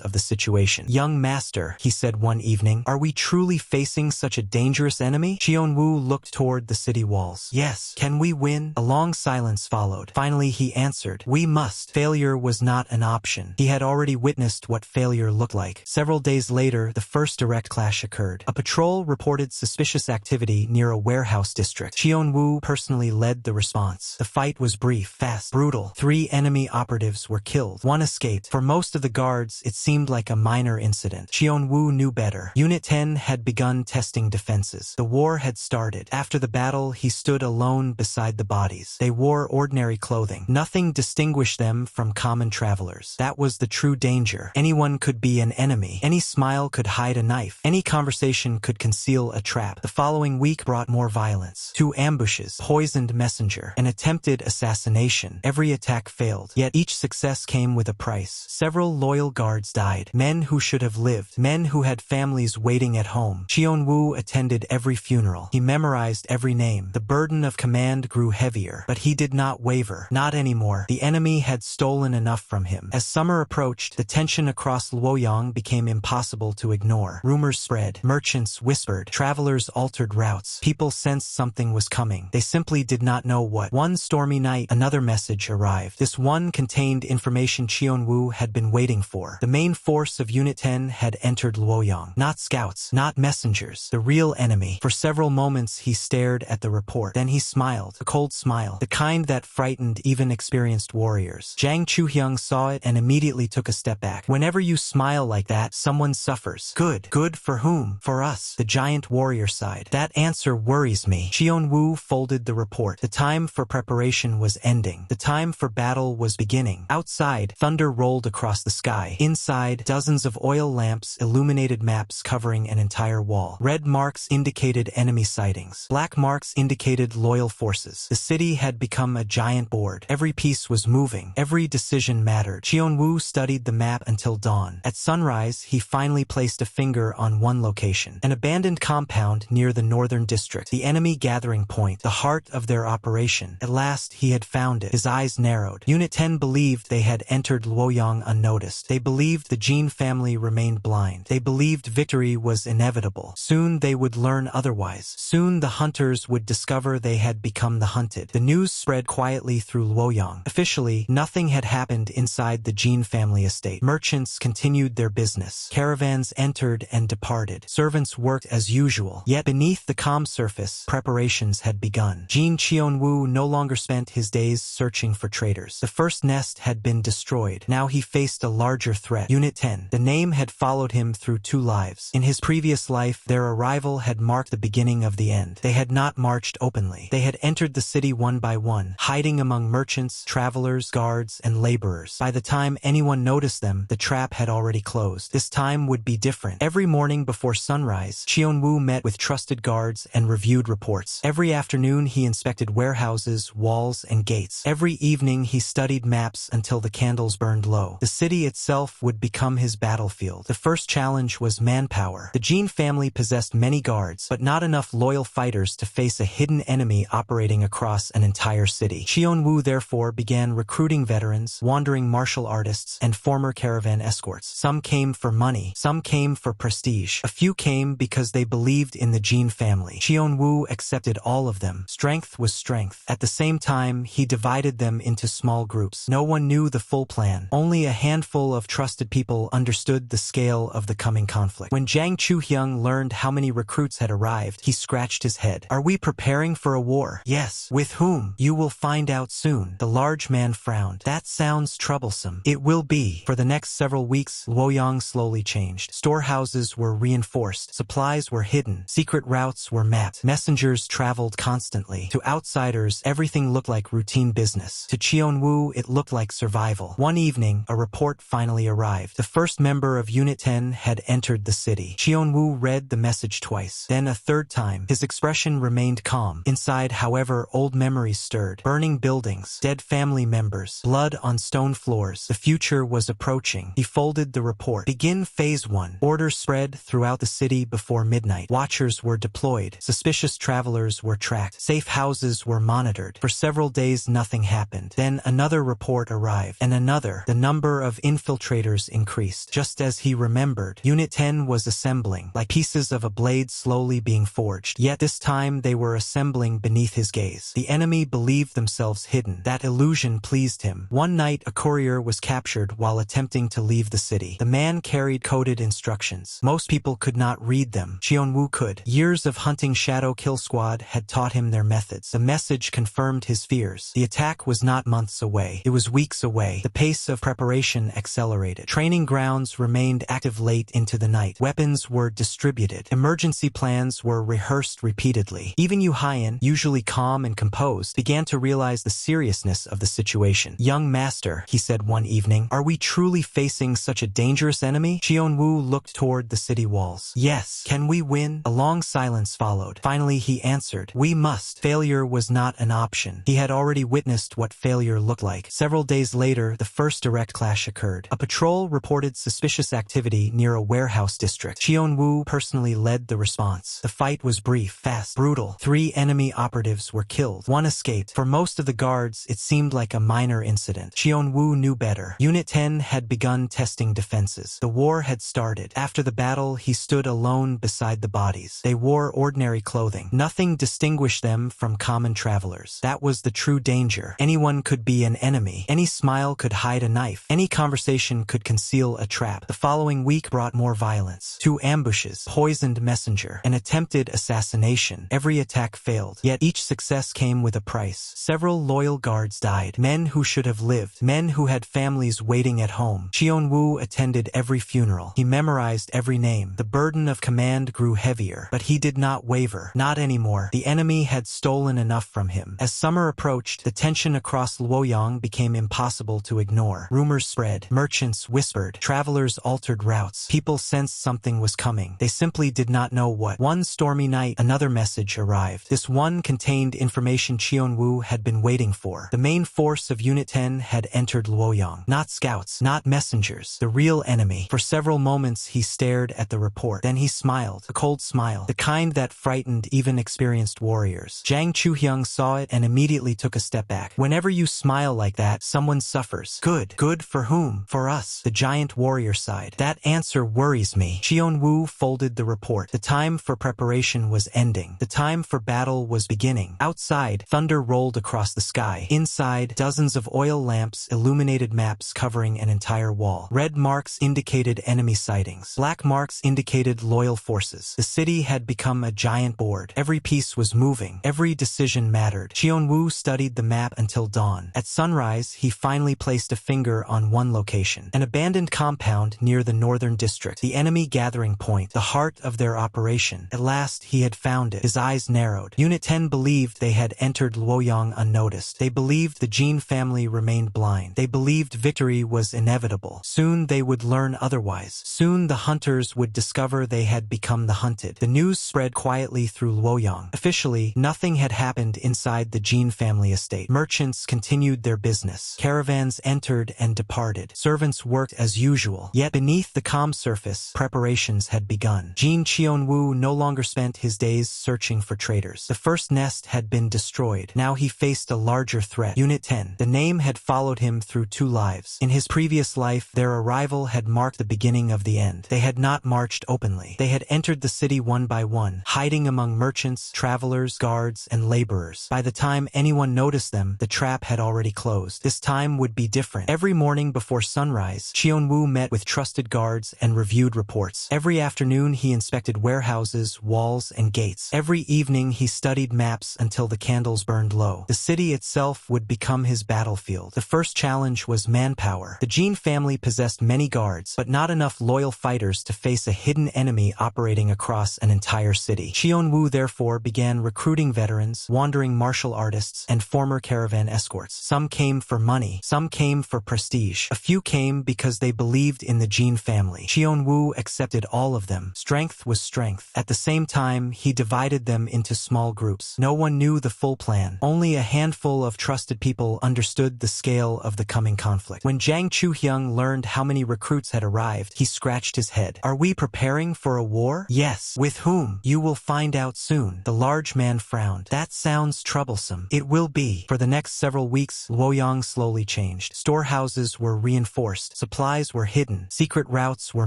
of the situation. "Young master," he said one evening, "are we truly facing such a dangerous enemy?" Wu looked toward the city walls. "Yes. Can we win?" A long silence followed. Finally he answered, "We must." Failure was not an option. He had already witnessed what failure looked like. Several days later, the first direct clash occurred. A patrol reported suspicious activity near a warehouse district. Wu personally led the response. The fight was brief, fast, brutal. 3 enemy operatives were killed. 1 escaped. For most of the guards, it seemed like a minor incident. Wu knew better. Unit 10 had begun testing defenses. The war had started. After the battle, he stood alone beside the bodies. They wore ordinary clothing. Nothing distinguished them from common travelers. That was the true danger. Anyone could be an enemy. Any smile could hide a knife. Any conversation could conceal a trap. The following week brought more violence. 2 ambushes, poisoned messenger, an attempted assassination. Every attack failed. Yet each success came with a price. Several loyal guards died. Men who should have lived. Men who had families waiting at home. Wu attended every funeral. He memorized every name. The burden of command grew heavier, but he did not waver. Not anymore. The enemy had stolen enough from him. As summer approached, the tension across Luoyang became impossible to ignore. Rumors spread. Merchants whispered. Travelers altered routes. People sensed something was coming. They simply did not know what. One stormy night, another message arrived. This one contained information Wu had been waiting for. The main force of Unit 10 had entered Luoyang. Not scouts, not messengers. The real enemy. For several moments he stared at the report. Then he smiled. A cold smile. The kind that frightened even experienced warriors. Zhang Chuhyang saw it and immediately took a step back. "Whenever you smile like that, someone suffers." "Good. Good for whom?" "For us." The giant warrior sighed. "That answer worries me." Wu folded the report. The time for preparation was ending. The time for battle was beginning. Outside, thunder rolled across the sky. Inside, dozens of oil lamps illuminated maps covering an entire wall. Red marks indicated enemy sightings. Black marks indicated loyal forces. The city had become a giant board. Every piece was moving. Every decision mattered. Wu studied the map until dawn. At sunrise, he finally placed a finger on one location. An abandoned compound near the northern district. The enemy gathering point. The heart of their operation. At last, he had found it. His eyes narrowed. Unit 10 believed they had entered Luoyang unnoticed. They believed the Jin family remained blind. They believed victory was inevitable. Soon they would learn otherwise. Soon the hunters would discover they had become the hunted. The news spread quietly through Luoyang. Officially, nothing had happened inside the Jin family estate. Merchants continued their business. Caravans entered and departed. Servants worked as usual. Yet beneath the calm surface, preparations had begun. Jin Wu no longer spent his days searching for traitors. The first nest had been destroyed. Now he faced a larger threat. Unit 10. The name had followed him through 2 lives. In his previous life, their arrival had marked the beginning of the end. They had not marched openly. They had entered the city one by one, hiding among merchants, travelers, guards, and laborers. By the time anyone noticed them, the trap had already closed. This time would be different. Every morning before sunrise, Wu met with trusted guards and reviewed reports. Every afternoon he inspected warehouses, walls, and gates. Every evening he studied maps until the candles burned low. The city itself would become his battlefield. The first challenge was manpower. The Jin family possessed many guards, but not enough loyal fighters to face a hidden enemy operating across an entire city. Wu therefore began recruiting veterans, wandering martial artists, and former caravan escorts. Some came for money. Some came for prestige. A few came because they believed in the Jin family. Wu accepted all of them. Strength was strength. At the same time, he divided them into small groups. No one knew the full plan. Only a handful of trusted people understood the scale of the coming conflict. When Zhang Chuhyang learned how many recruits had arrived, he scratched his head. "Are we preparing for a war?" "Yes." "With whom?" "You will find out soon." The large man frowned. "That sounds troublesome." "It will be." For the next several weeks, Luoyang slowly changed. Storehouses were reinforced. Supplies were hidden. Secret routes were mapped. Messengers traveled constantly. To outsiders, everything looked like routine business. To Wu, it looked like survival. One evening, a report finally arrived. The first member of Unit 10 had entered the city. Wu read the message twice, then a third time. His expression remained calm. Inside, however, old memories stirred. Burning buildings, dead family members, blood on stone floors. The future was approaching. He folded the report. Begin Phase 1. Orders spread throughout the city before midnight. Watchers were deployed. Suspicious travelers were tracked. Safe houses were were monitored. For several days nothing happened. Then another report arrived, and another. The number of infiltrators increased. Just as he remembered, Unit 10 was assembling, like pieces of a blade slowly being forged. Yet this time they were assembling beneath his gaze. The enemy believed themselves hidden. That illusion pleased him. One night a courier was captured while attempting to leave the city. The man carried coded instructions. Most people could not read them. Xiongwu could. Years of hunting Shadow Kill Squad had taught him their methods. The message confirmed his fears. The attack was not months away. It was weeks away. The pace of preparation accelerated. Training grounds remained active late into the night. Weapons were distributed. Emergency plans were rehearsed repeatedly. Even Yu Haiyan, usually calm and composed, began to realize the seriousness of the situation. "Young master," he said one evening, "are we truly facing such a dangerous enemy?" Xiongwu looked toward the city walls. "Yes. Can we win?" A long silence followed. Finally he answered, "We must." Failure was not an option. He had already witnessed what failure looked like. Several days later, the first direct clash occurred. A patrol reported suspicious activity near a warehouse district. Xiongwu personally led the response. The fight was brief, fast, brutal. 3 enemy operatives were killed. 1 escaped. For most of the guards, it seemed like a minor incident. Xiongwu knew better. Unit 10 had begun testing defenses. The war had started. After the battle, he stood alone beside the bodies. They wore ordinary clothing. Nothing distinguished them from common travelers. That was the true danger. Anyone could be an enemy. Any smile could hide a knife. Any conversation could conceal a trap. The following week brought more violence. 2 ambushes, poisoned messenger, an attempted assassination. Every attack failed. Yet each success came with a price. Several loyal guards died. Men who should have lived. Men who had families waiting at home. Xiongwu attended every funeral. He memorized every name. The burden of command grew heavier, but he did not waver. Not anymore. The enemy had stolen enough from him. As summer approached, the tension across Luoyang became impossible to ignore. Rumors spread. Merchants whispered. Travelers altered routes. People sensed something was coming. They simply did not know what. One stormy night, another message arrived. This one contained information Xiongwu had been waiting for. The main force of Unit 10 had entered Luoyang. Not scouts, not messengers. The real enemy. For several moments he stared at the report. Then he smiled. A cold smile. The kind that frightened even experienced warriors. Zhang Chuhyang saw it and immediately took a step back. Whenever you smile like that, someone suffers. Good. Good for whom? For us. The giant warrior sighed. That answer worries me. Xiongwu folded the report. The time for preparation was ending. The time for battle was beginning. Outside, thunder rolled across the sky. Inside, dozens of oil lamps illuminated maps covering an entire wall. Red marks indicated enemy sightings. Black marks indicated loyal forces. The city had become a giant board. Every piece was moving. Every decision mattered. Xiongwu studied the map until dawn. At sunrise, he finally placed a finger on one location. An abandoned compound near the northern district. The enemy gathering point. The heart of their operation. At last, he had found it. His eyes narrowed. Unit 10 believed they had entered Luoyang unnoticed. They believed the Jin family remained blind. They believed victory was inevitable. Soon they would learn otherwise. Soon the hunters would discover they had become the hunted. The news spread quietly through Luoyang. Officially, nothing had happened inside the Jin family estate. Merchants continued their business. Caravans entered and departed. Servants worked as usual. Yet beneath the calm surface, preparations had begun. Jin Xiongwu no longer spent his days searching for traitors. The first nest had been destroyed. Now he faced a larger threat. Unit 10. The name had followed him through 2 lives. In his previous life, their arrival had marked the beginning of the end. They had not marched openly. They had entered the city one by one, hiding among merchants, travelers, guards, and laborers. By the time anyone noticed them, the trap had already closed. This time would be different. Every morning before sunrise, Xiongwu met with trusted guards and reviewed reports. Every afternoon he inspected warehouses, walls, and gates. Every evening he studied maps until the candles burned low. The city itself would become his battlefield. The first challenge was manpower. The Jin family possessed many guards, but not enough loyal fighters to face a hidden enemy operating across an entire city. Xiongwu therefore began recruiting veterans, wandering martial artists, and former caravan escorts. Some came for money. Some came for prestige. A few came because they believed in the Jin family. Xiongwu accepted all of them. Strength was strength. At the same time, he divided them into small groups. No one knew the full plan. Only a handful of trusted people understood the scale of the coming conflict. When Zhang Chuhyang learned how many recruits had arrived, he scratched his head. Are we preparing for a war? Yes. With whom? You will find out soon. The large man frowned. That sounds sounds troublesome. It will be. For the next several weeks, Luoyang slowly changed. Storehouses were reinforced. Supplies were hidden. Secret routes were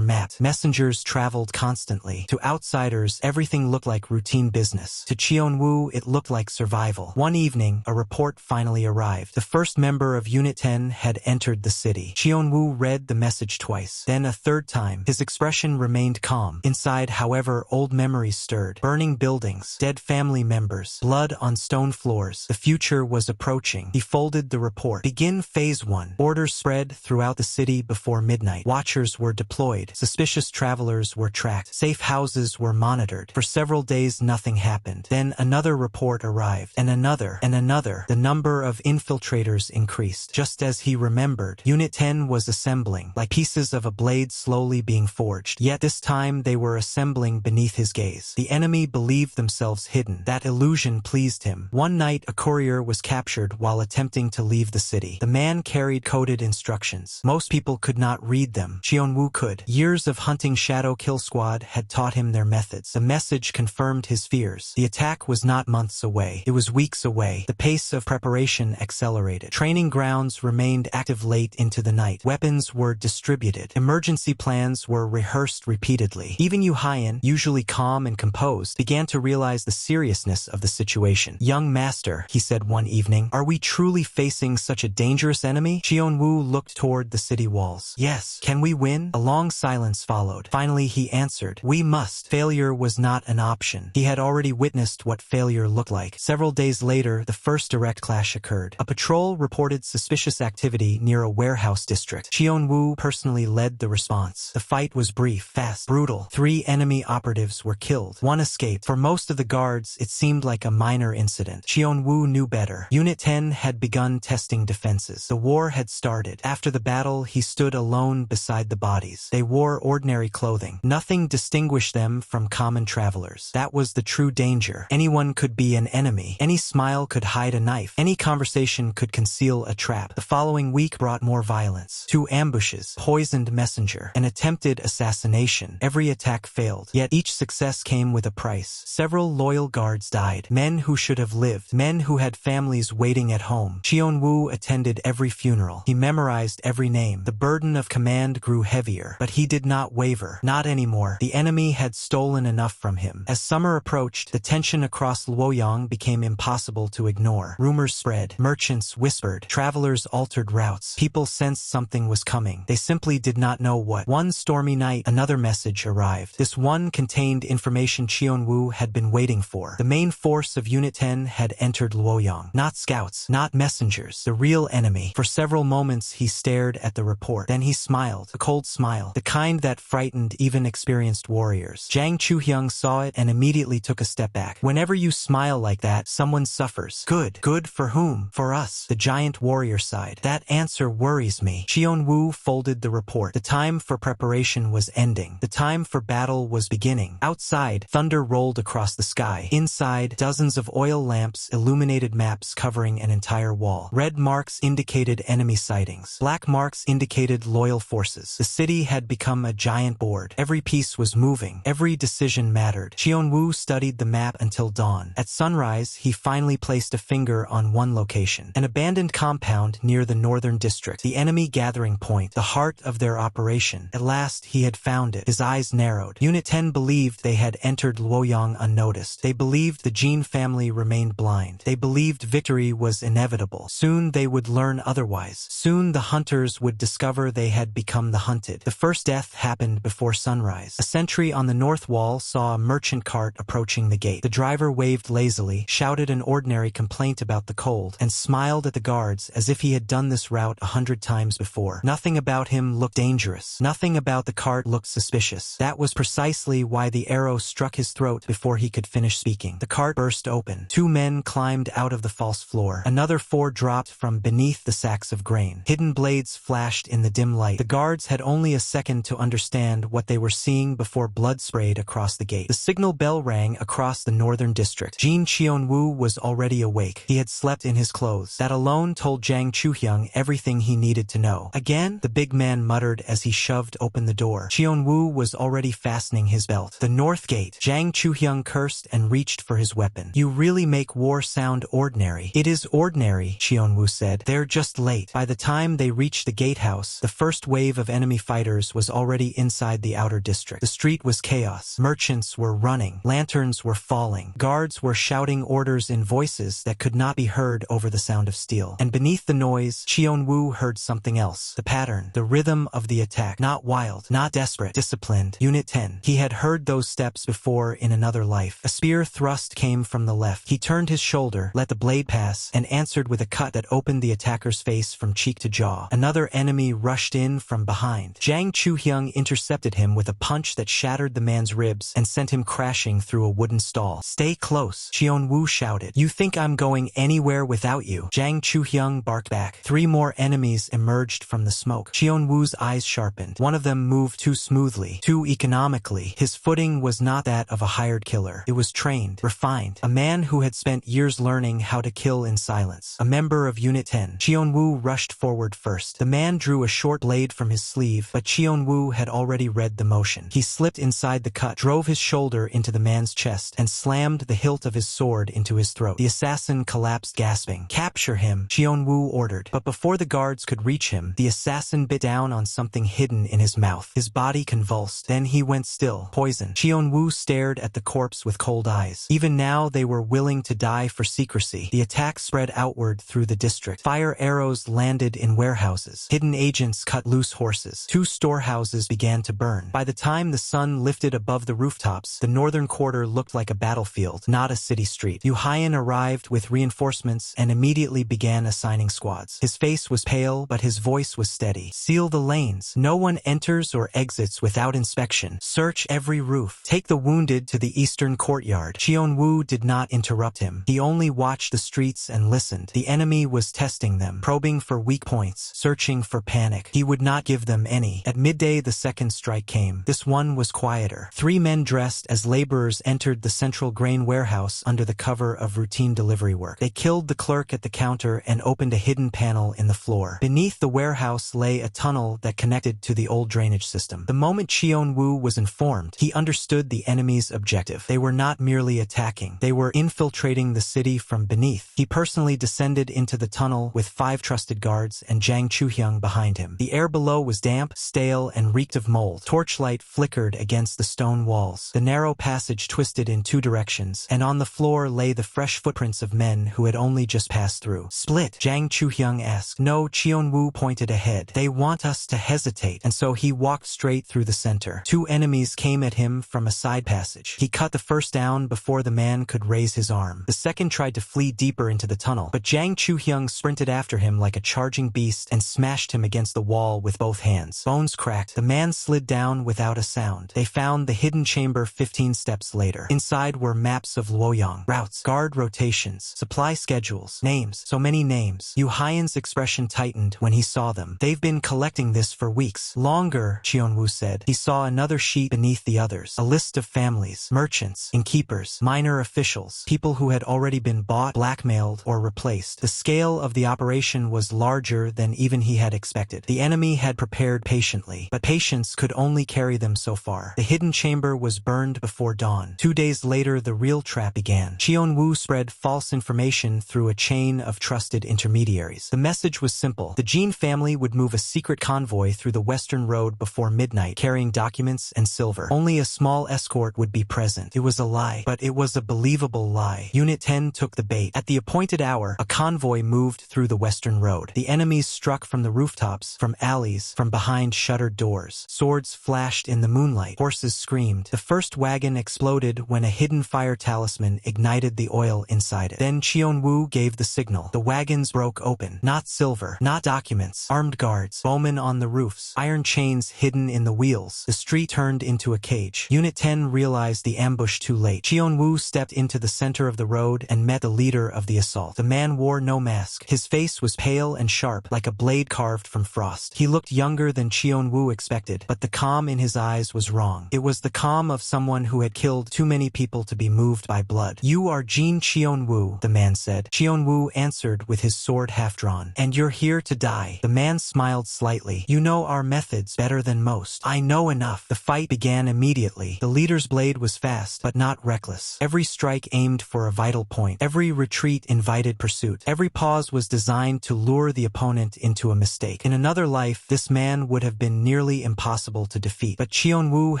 mapped. Messengers traveled constantly. To outsiders, everything looked like routine business. To Cheonwoo, it looked like survival. One evening, a report finally arrived. The first member of Unit 10 had entered the city. Cheonwoo read the message twice, then a third time. His expression remained calm. Inside, however, old memories stirred. Burning buildings, dead family members, blood on stone floors. The future was approaching. He folded the report. Begin Phase 1. Orders spread throughout the city before midnight. Watchers were deployed. Suspicious travelers were tracked. Safe houses were monitored. For several days, nothing happened. Then another report arrived, and another, and another. The number of infiltrators increased. Just as he remembered, Unit 10 was assembling, like pieces of a blade slowly being forged. Yet this time they were assembling beneath his gaze. The enemy believed themselves hidden. That illusion pleased him. One night, a courier was captured while attempting to leave the city. The man carried coded instructions. Most people could not read them. Cheonwoo could. Years of hunting Shadow Kill Squad had taught him their methods. The message confirmed his fears. The attack was not months away. It was weeks away. The pace of preparation accelerated. Training grounds remained active late into the night. Weapons were distributed. Emergency plans were rehearsed repeatedly. Even Yu Haiyan, usually calm and composed, began to realize the seriousness of the situation. "Young master," he said one evening, "are we truly facing such a dangerous enemy?" Cheonwoo looked toward the city walls. "Yes. Can we win?" A long silence followed. Finally he answered, "We must." Failure was not an option. He had already witnessed what failure looked like. Several days later, the first direct clash occurred. A patrol reported suspicious activity near a warehouse district. Cheonwoo personally led the response. The fight was brief, fast, brutal. 3 enemy operatives were killed. One escaped. For most of the guards, it seemed like a minor incident. Cheonwoo knew better. Unit 10 had begun testing defenses. The war had started. After the battle, he stood alone beside the bodies. They wore ordinary clothing. Nothing distinguished them from common travelers. That was the true danger. Anyone could be an enemy. Any smile could hide a knife. Any conversation could conceal a trap. The following week brought more violence. 2 ambushes, poisoned messenger, an attempted assassination. Every attack failed. Yet each success came with a price. Several loyal guards died. Men who should have lived. Men who had families waiting at home. Cheonwoo attended every funeral. He memorized every name. The burden of command grew heavier. But he did not waver. Not anymore. The enemy had stolen enough from him. As summer approached, the tension across Luoyang became impossible to ignore. Rumors spread. Merchants whispered. Travelers altered routes. People sensed something was coming. They simply did not know what. One stormy night, another message arrived. This one contained information Cheonwoo had been waiting for. The main force of Unit 10 had entered Luoyang. Not scouts, not messengers. The real enemy. For several moments he stared at the report. Then he smiled. A cold smile. The kind that frightened even experienced warriors. Jang Chuhyung saw it and immediately took a step back. Whenever you smile like that, someone suffers. Good. Good for whom? For us. The giant warrior sighed. That answer worries me. Cheonwoo folded the report. The time for preparation was ending. The time for battle was beginning. Outside, thunder rolled across the sky. Inside, dozens of oil lamps illuminated maps covering an entire wall. Red marks indicated enemy sightings. Black marks indicated loyal forces. The city had become a giant board. Every piece was moving. Every decision mattered. Cheonwoo studied the map until dawn. At sunrise, he finally placed a finger on one location. An abandoned compound near the northern district. The enemy gathering point. The heart of their operation. At last, he had found it. His eyes narrowed. Unit 10 believed they had entered Luoyang unnoticed. They believed the Jin family remained blind. They believed victory was inevitable. Soon they would learn otherwise. Soon the hunters would discover they had become the hunted. The first death happened before sunrise. A sentry on the north wall saw a merchant cart approaching the gate. The driver waved lazily, shouted an ordinary complaint about the cold, and smiled at the guards as if he had done this route 100 times before. Nothing about him looked dangerous. Nothing about the cart looked suspicious. That was precisely why the arrow struck his throat before he could finish speaking. The cart burst open. 2 men climbed out of the false floor. Another 4 dropped from beneath the sacks of grain. Hidden blades flashed in the dim light. The guards had only a second to understand what they were seeing before blood sprayed across the gate. The signal bell rang across the northern district. Jin Cheonwoo was already awake. He had slept in his clothes. That alone told Jang Chuhyung everything he needed to know. Again, the big man muttered as he shoved open the door. Cheonwoo was already fastening his belt. The north gate. Jang Chuhyung cursed and reached for his weapon. "You really really make war sound ordinary. It is ordinary, Xiongwu said. They're just late. By the time they reached the gatehouse, the first wave of enemy fighters was already inside the outer district. The street was chaos. Merchants were running. Lanterns were falling. Guards were shouting orders in voices that could not be heard over the sound of steel. And beneath the noise, Xiongwu heard something else. The pattern, the rhythm of the attack. Not wild, not desperate, disciplined. Unit 10. He had heard those steps before in another life. A spear thrust came from the left. He turned his shoulder, let the blade pass, and answered with a cut that opened the attacker's face from cheek to jaw. Another enemy rushed in from behind. Zhang Chuhyung intercepted him with a punch that shattered the man's ribs and sent him crashing through a wooden stall. Stay close, Xiongwu shouted. You think I'm going anywhere without you? Zhang Chuhyung barked back. 3 more enemies emerged from the smoke. Xiongwu's eyes sharpened. One of them moved too smoothly, too economically. His footing was not that of a hired killer. It was trained, refined. A man who had spent years learning how to kill in silence. A member of Unit 10. Xiongwu rushed forward first. The man drew a short blade from his sleeve, but Xiongwu had already read the motion. He slipped inside the cut, drove his shoulder into the man's chest, and slammed the hilt of his sword into his throat. The assassin collapsed gasping. Capture him, Xiongwu ordered. But before the guards could reach him, the assassin bit down on something hidden in his mouth. His body convulsed. Then he went still. Poison. Xiongwu stared at the corpse with cold eyes. Even now they were willing to die for secrecy. The attack spread outward through the district. Fire arrows landed in warehouses. Hidden agents cut loose horses. 2 storehouses began to burn. By the time the sun lifted above the rooftops, the northern quarter looked like a battlefield, not a city street. Yu Haiyan arrived with reinforcements and immediately began assigning squads. His face was pale, but his voice was steady. Seal the lanes. No one enters or exits without inspection. Search every roof. Take the wounded to the eastern courtyard. Xiongwu did not interrupt him. He only watched the streets and listened. The enemy was testing them, probing for weak points, searching for panic. He would not give them any. At midday, the second strike came. This one was quieter. 3 men dressed as laborers entered the central grain warehouse under the cover of routine delivery work. They killed the clerk at the counter and opened a hidden panel in the floor. Beneath the warehouse lay a tunnel that connected to the old drainage system. The moment Xiongwu was informed, he understood the enemy's objective. They were not merely attacking. They were infiltrating the city from beneath. He personally descended into the tunnel with 5 trusted guards and Zhang Chuhyung behind him. The air below was damp, stale, and reeked of mold. Torchlight flickered against the stone walls. The narrow passage twisted in 2 directions, and on the floor lay the fresh footprints of men who had only just passed through. Split? Zhang Chuhyung asked. No, Xiongwu pointed ahead. They want us to hesitate, and so he walked straight through the center. 2 enemies came at him from a side passage. He cut the first down before the man could raise his arm. The second tried to flee deeper into the tunnel, but Zhang Chuhyung sprinted after him like a charging beast and smashed him against the wall with both hands. Bones cracked. The man slid down without a sound. They found the hidden chamber 15 steps later. Inside were maps of Luoyang, routes, guard rotations, supply schedules, names. So many names. Yu Haiyan's expression tightened when he saw them. They've been collecting this for weeks. Longer, Xiongwu said. He saw another sheet beneath the others. A list of families, merchants, innkeepers, minor officials, people who had already been bought, blackmailed, or replaced. The scale of the operation was larger than even he had expected. The enemy had prepared patiently, but patience could only carry them so far. The hidden chamber was burned before dawn. 2 days later, the real trap began. Xiongwu spread false information through a chain of trusted intermediaries. The message was simple. The Jin family would move a secret convoy through the western road before midnight, carrying documents and silver. Only a small escort would be present. It was a lie, but it was a believable lie. Unit 10 took the bait. At the appointed hour, a convoy moved through the western road. The enemies struck from the rooftops, from alleys, from behind shuttered doors. Swords flashed in the moonlight. Horses screamed. The first wagon exploded when a hidden fire talisman ignited the oil inside it. Then Xiongwu gave the signal. The wagons broke open. Not silver, not documents. Armed guards, bowmen on the roofs, iron chains hidden in the wheels. The street turned into a cage. Unit 10 realized the ambush too late. Xiongwu stepped into the center of the road and met the leader of the assault. The man wore no mask. His face was pale and sharp, like a blade carved from frost. He looked younger than Xiongwu expected, but the calm in his eyes was wrong. It was the calm of someone who had killed too many people to be moved by blood. You are Jin Xiongwu, the man said. Xiongwu answered with his sword half-drawn. And you're here to die. The man smiled slightly. You know our methods better than most. I know enough. The fight began immediately. The leader's blade was fast, but not reckless. Every strike aimed for a vital point. Every retreat invited pursuit. Every pause was designed to lure the opponent into a mistake. In another life, this man would have been nearly impossible to defeat. But Qianwu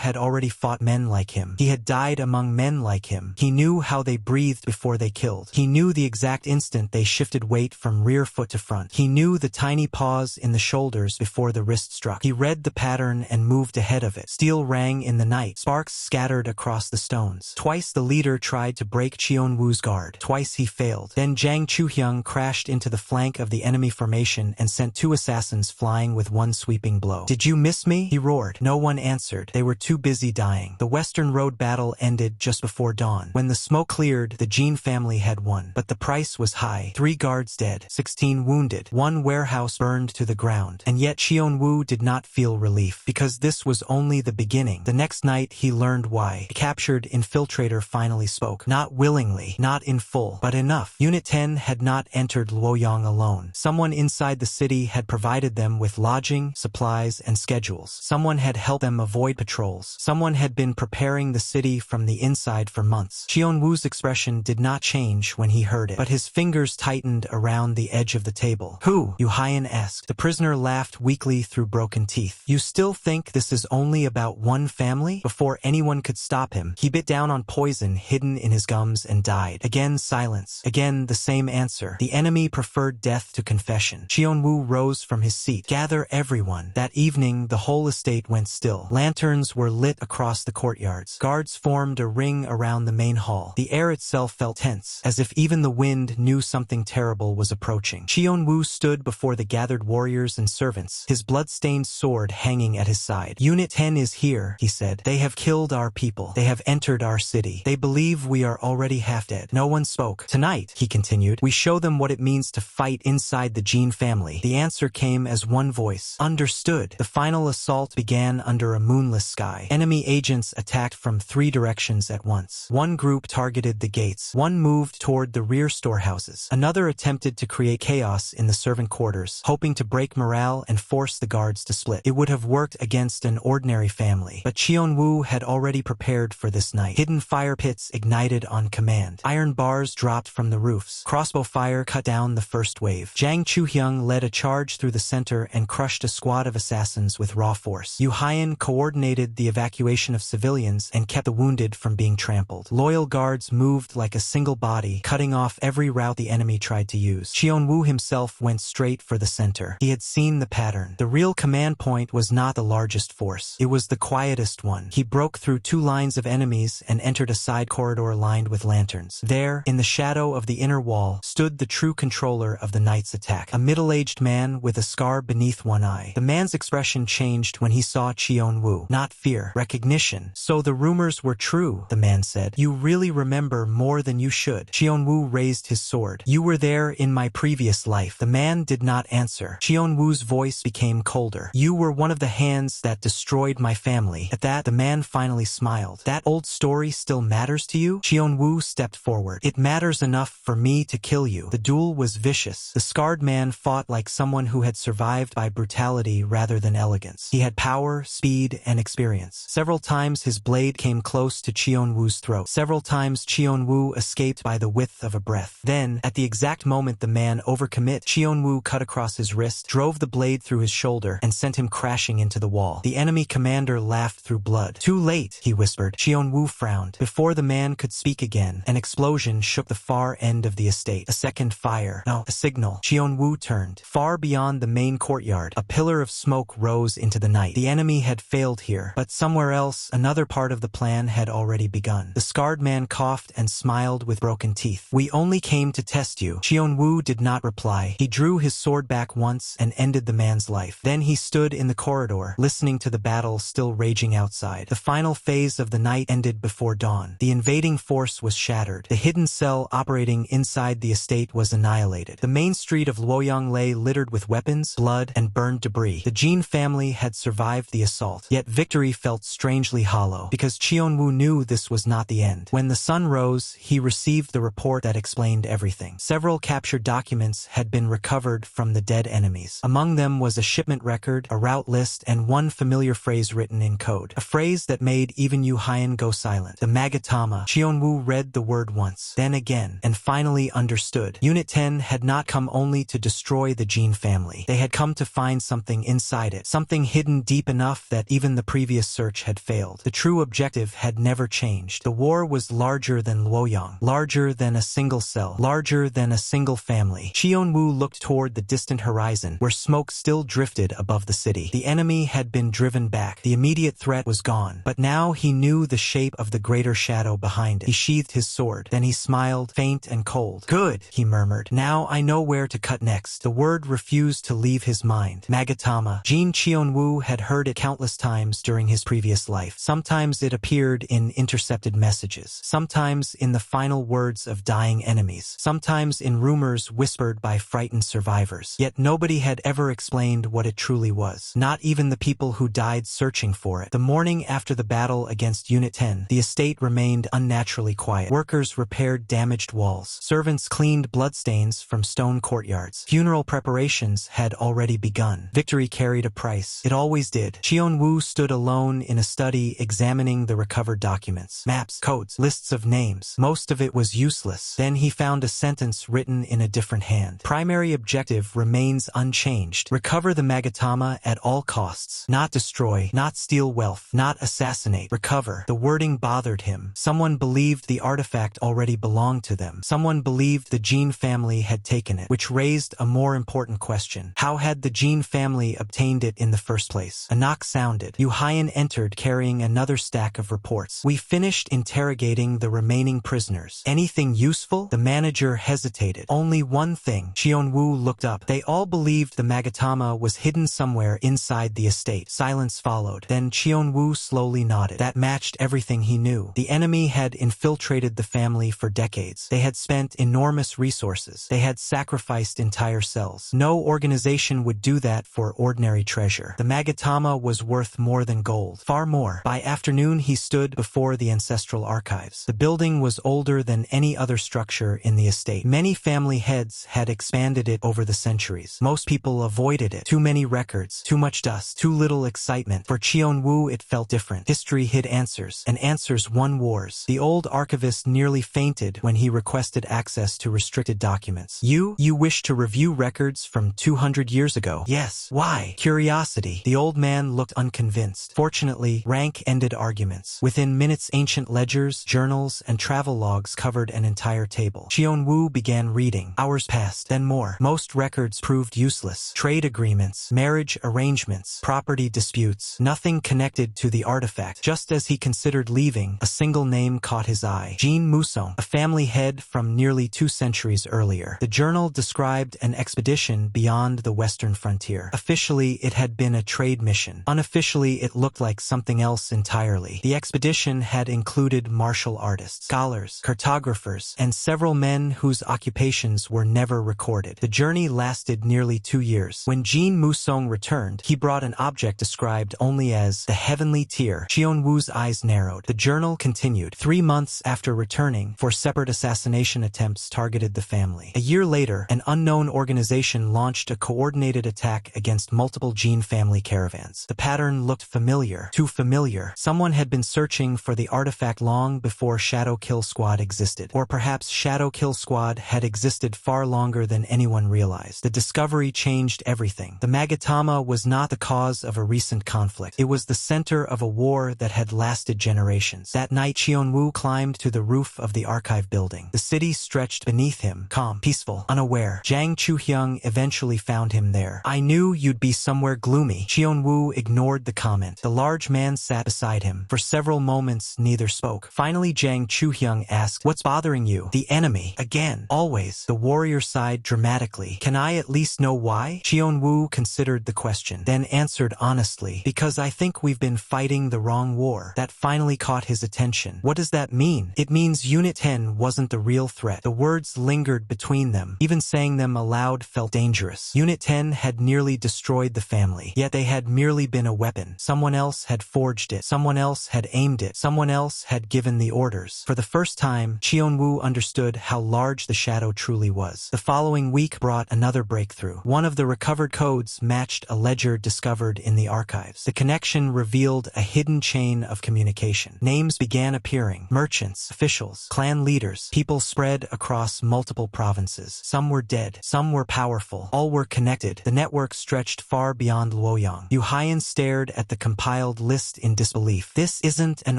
had already fought men like him. He had died among men like him. He knew how they breathed before they killed. He knew the exact instant they shifted weight from rear foot to front. He knew the tiny pause in the shoulders before the wrist struck. He read the pattern and moved ahead of it. Steel rang in the night. Sparks scattered across the stones. Twice the leader tried to break Qianwu's guard. Twice he failed. Then Zhang Chuhyang crashed into the flank of the enemy formation and sent 2 assassins flying with one sweeping blow. "Did you miss me?" he roared. No one answered. They were too busy dying. The Western Road battle ended just before dawn. When the smoke cleared, the Jin family had won. But the price was high. 3 guards dead, 16 wounded, 1 warehouse burned to the ground. And yet Qianwu did not feel relief, because this was only the beginning. The next night he learned why. The captured infiltrator finally spoke. Not willingly, not in full, but enough. Unit 10 had not entered Luoyang alone. Someone inside the city had provided them with lodging, supplies, and schedules. Someone had helped them avoid patrols. Someone had been preparing the city from the inside for months. Qianwu's expression did not change when he heard it, but his fingers tightened around the edge of the table. "Who?" Yu Haiyan asked. The prisoner laughed weakly through broken teeth. "You still think this is only about one family?" Before anyone could stop him, he bit down on poison hidden in his gums and died. Again silence. Again the same answer. The enemy preferred death to confession. Qianwu rose from his seat. "Gather everyone." That evening, the whole estate went still. Lanterns were lit across the courtyards. Guards formed a ring around the main hall. The air itself felt tense, as if even the wind knew something terrible was approaching. Qianwu stood before the gathered warriors and servants, his blood-stained sword hanging at his side. "Unit 10 is here," he said. "They have killed our people. They have entered our city. They believe we are already half dead." No one spoke. "Tonight," he continued, "we show them what it means to fight inside the Jin family." The answer came as one voice. "Understood." The final assault began under a moonless sky. Enemy agents attacked from 3 directions at once. One group targeted the gates. One moved toward the rear storehouses. Another attempted to create chaos in the servant quarters, hoping to break morale and force the guards to split. It would have worked against an ordinary family, but Qianwu had already prepared for this night. Hidden fire pits ignited on command. Iron bars dropped from the roofs. Crossbow fire cut down the first wave. Zhang Chuhyang led a charge through the center and crushed a squad of assassins with raw force. Yu Haiyan coordinated the evacuation of civilians and kept the wounded from being trampled. Loyal guards moved like a single body, cutting off every route the enemy tried to use. Qianwu himself went straight for the center. He had seen the pattern. The real command point was not the largest force. It was the quietest one. He broke through 2 lines of enemies and entered a side corridor lined with lanterns. There, in the shadow of the inner wall, stood the true controller of the night's attack, a middle-aged man with a scar beneath one eye. The man's expression changed when he saw Qianwu. Not fear, recognition. "So the rumors were true," the man said. "You really remember more than you should." Qianwu raised his sword. "You were there in my previous life." The man did not answer. Qianwu's voice became colder. "You were one of the hands that destroyed my family." At that, the man finally smiled. "That old story still matters to you?" Qianwu stepped forward. "It matters enough for me to kill you." The duel was vicious. The scarred man fought like someone who had survived by brutality rather than elegance. He had power, speed, and experience. Several times his blade came close to Qianwu's throat. Several times Qianwu escaped by the width of a breath. Then, at the exact moment the man overcommit, Qianwu cut across his wrist, drove the blade through his shoulder, and sent him crashing into the wall. The enemy commander laughed through blood. "Too late," he whispered. Qianwu frowned. Before the man could speak again, an explosion shook the far end of the estate. A second fire. No, a signal. Qianwu turned. Far beyond the main courtyard, a pillar of smoke rose into the night. The enemy had failed here, but somewhere else, another part of the plan had already begun. The scarred man coughed and smiled with broken teeth. "We only came to test you." Qianwu did not reply. He drew his sword back once and ended the man's life. Then he stood in the corridor, listening to the battle still raging outside. The final phase of the night ended before dawn. The invading force was shattered. The hidden cell operating inside the estate was annihilated. The main street of Luoyang lay littered with weapons, blood, and burned debris. The Jin family had survived the assault, yet victory felt strangely hollow, because Qianwu knew this was not the end. When the sun rose, he received the report that explained everything. Several captured documents had been recovered from the dead enemies. Among them was a shipment record, a route list, and one familiar phrase written in code. A phrase that made even Yu Haiyan go silent. The Magatama. Qianwu read the word once, then again, and finally understood. Unit 10 had not come only to destroy the Jean family. They had come to find something inside it, something hidden deep enough that even the previous search had failed. The true objective had never changed. The war was larger than Luoyang, larger than a single cell, larger than a single family. Qianwu looked toward the distant horizon, where smoke still drifted above the city. The enemy had been driven back. The immediate threat was gone, but now he knew the shape of the greater shadow behind it. He sheathed his sword. Then he smiled, faint and cold. "Good," he murmured. "Now I know where to cut next." The word refused to leave his mind. Magatama. Jin Qianwu had heard it countless times during his previous life. Sometimes it appeared in intercepted messages. Sometimes in the final words of dying enemies. Sometimes in rumors whispered by frightened survivors. Yet nobody had ever explained what it truly was. Not even the people who died searching for it. The morning after the battle against Unit 10, the estate remained unnaturally quiet. Workers repaired damaged walls. Servants cleaned bloodstains from stone courtyards. Funeral preparations had already begun. Victory carried a price. It always did. Qianwu stood alone in a study examining the recovered documents. Maps, codes, lists of names. Most of it was useless. Then he found a sentence written in a different hand. Primary objective remains unchanged. Recover the Magatama at all costs. Not destroy, not steal wealth, not assassinate. Recover. The wording bothered him. Someone believed the artifact already belonged to them. Someone believed the Jean family had taken it, which raised a more important question. How had the Jean family obtained it in the first place? A knock sounded. Yu Haiyan entered carrying another stack of reports. "We finished interrogating the remaining prisoners. Anything useful?" The manager hesitated. "Only one thing." Qianwu looked up. They all believed the Magatama was hidden somewhere inside the estate. Silence followed. Then Qianwu slowly nodded. That matched everything he knew. The enemy had infiltrated the family for decades. They had spent enormous resources. They had sacrificed entire cells. No organization would do that for ordinary treasure. The Magatama was worth more than gold. Far more. By afternoon he stood before the ancestral archives. The building was older than any other structure in the estate. Many family heads had expanded it over the centuries. Most people avoided it. Too many records, too much dust, too little excitement. For Qianwu it felt different. History hid answers, and answers won wars. The old archivist nearly fainted when he requested access to restricted documents. You wish to review records from 200 years ago?" "Yes." "Why?" "Curiosity." The old man looked unconvinced. Fortunately, rank ended arguments. Within minutes, ancient ledgers, journals, and travel logs covered an entire table. Qianwu began reading. Hours passed, then more. Most records proved useless. Trade agreements, marriage arrangements, property disputes, nothing connected to the artifact. Just as he considered leaving, a single name caught his eye. Jin Musong, a family head from nearly 2 centuries earlier. The journal described an expedition beyond the western frontier. Officially, it had been a trade mission. Unofficially, it looked like something else entirely. The expedition had included martial artists, scholars, cartographers, and several men whose occupations were never recorded. The journey lasted nearly 2 years. When Jin Musong returned, he brought an object described only as the heavenly tear. Qianwu's eyes narrowed. The journal continued. 3 months after returning, 4 separate assassination attempts targeted the family. A year later, an unknown organization launched a coordinated attack against multiple Jean family caravans. The pattern looked familiar. Too familiar. Someone had been searching for the artifact long before Shadow Kill Squad existed. Or perhaps Shadow Kill Squad had existed far longer than anyone realized. The discovery changed everything. The Magatama was not the cause of a recent conflict. It was the center of a war that had lasted generations. That night, Qianwu climbed to the roof of the archive building. The city stretched beneath him, calm, peaceful, unaware. Zhang Chuhyang eventually found him there. "I knew you'd be somewhere gloomy." Qianwu ignored the comment. The large man sat beside him. For several moments, neither spoke. Finally, Zhang Chuhyang asked, "What's bothering you?" "The enemy. Again. Always." The warrior sighed dramatically. "Can I at least know why?" Qianwu considered the question, then answered honestly, "Because I think we've been fighting the wrong war." That finally caught his attention. "What does that mean?" "It means Unit 10 wasn't the real threat." The words lingered between them. Even saying them aloud felt dangerous. Unit 10 had nearly destroyed the family, yet they had merely been a weapon. Someone else had forged it. Someone else had aimed it. Someone else had given the orders. For the first time, Qianwu understood how large the shadow truly was. The following week brought another breakthrough. One of the recovered codes matched a ledger discovered in the archives. The connection revealed a hidden chain of communication. Names began appearing. Merchants, officials, officials, clan leaders, people spread across multiple provinces. Some were dead, some were powerful, all were connected. The network stretched far beyond Luoyang. Yu Haiyan stared at the compiled list in disbelief. This isn't an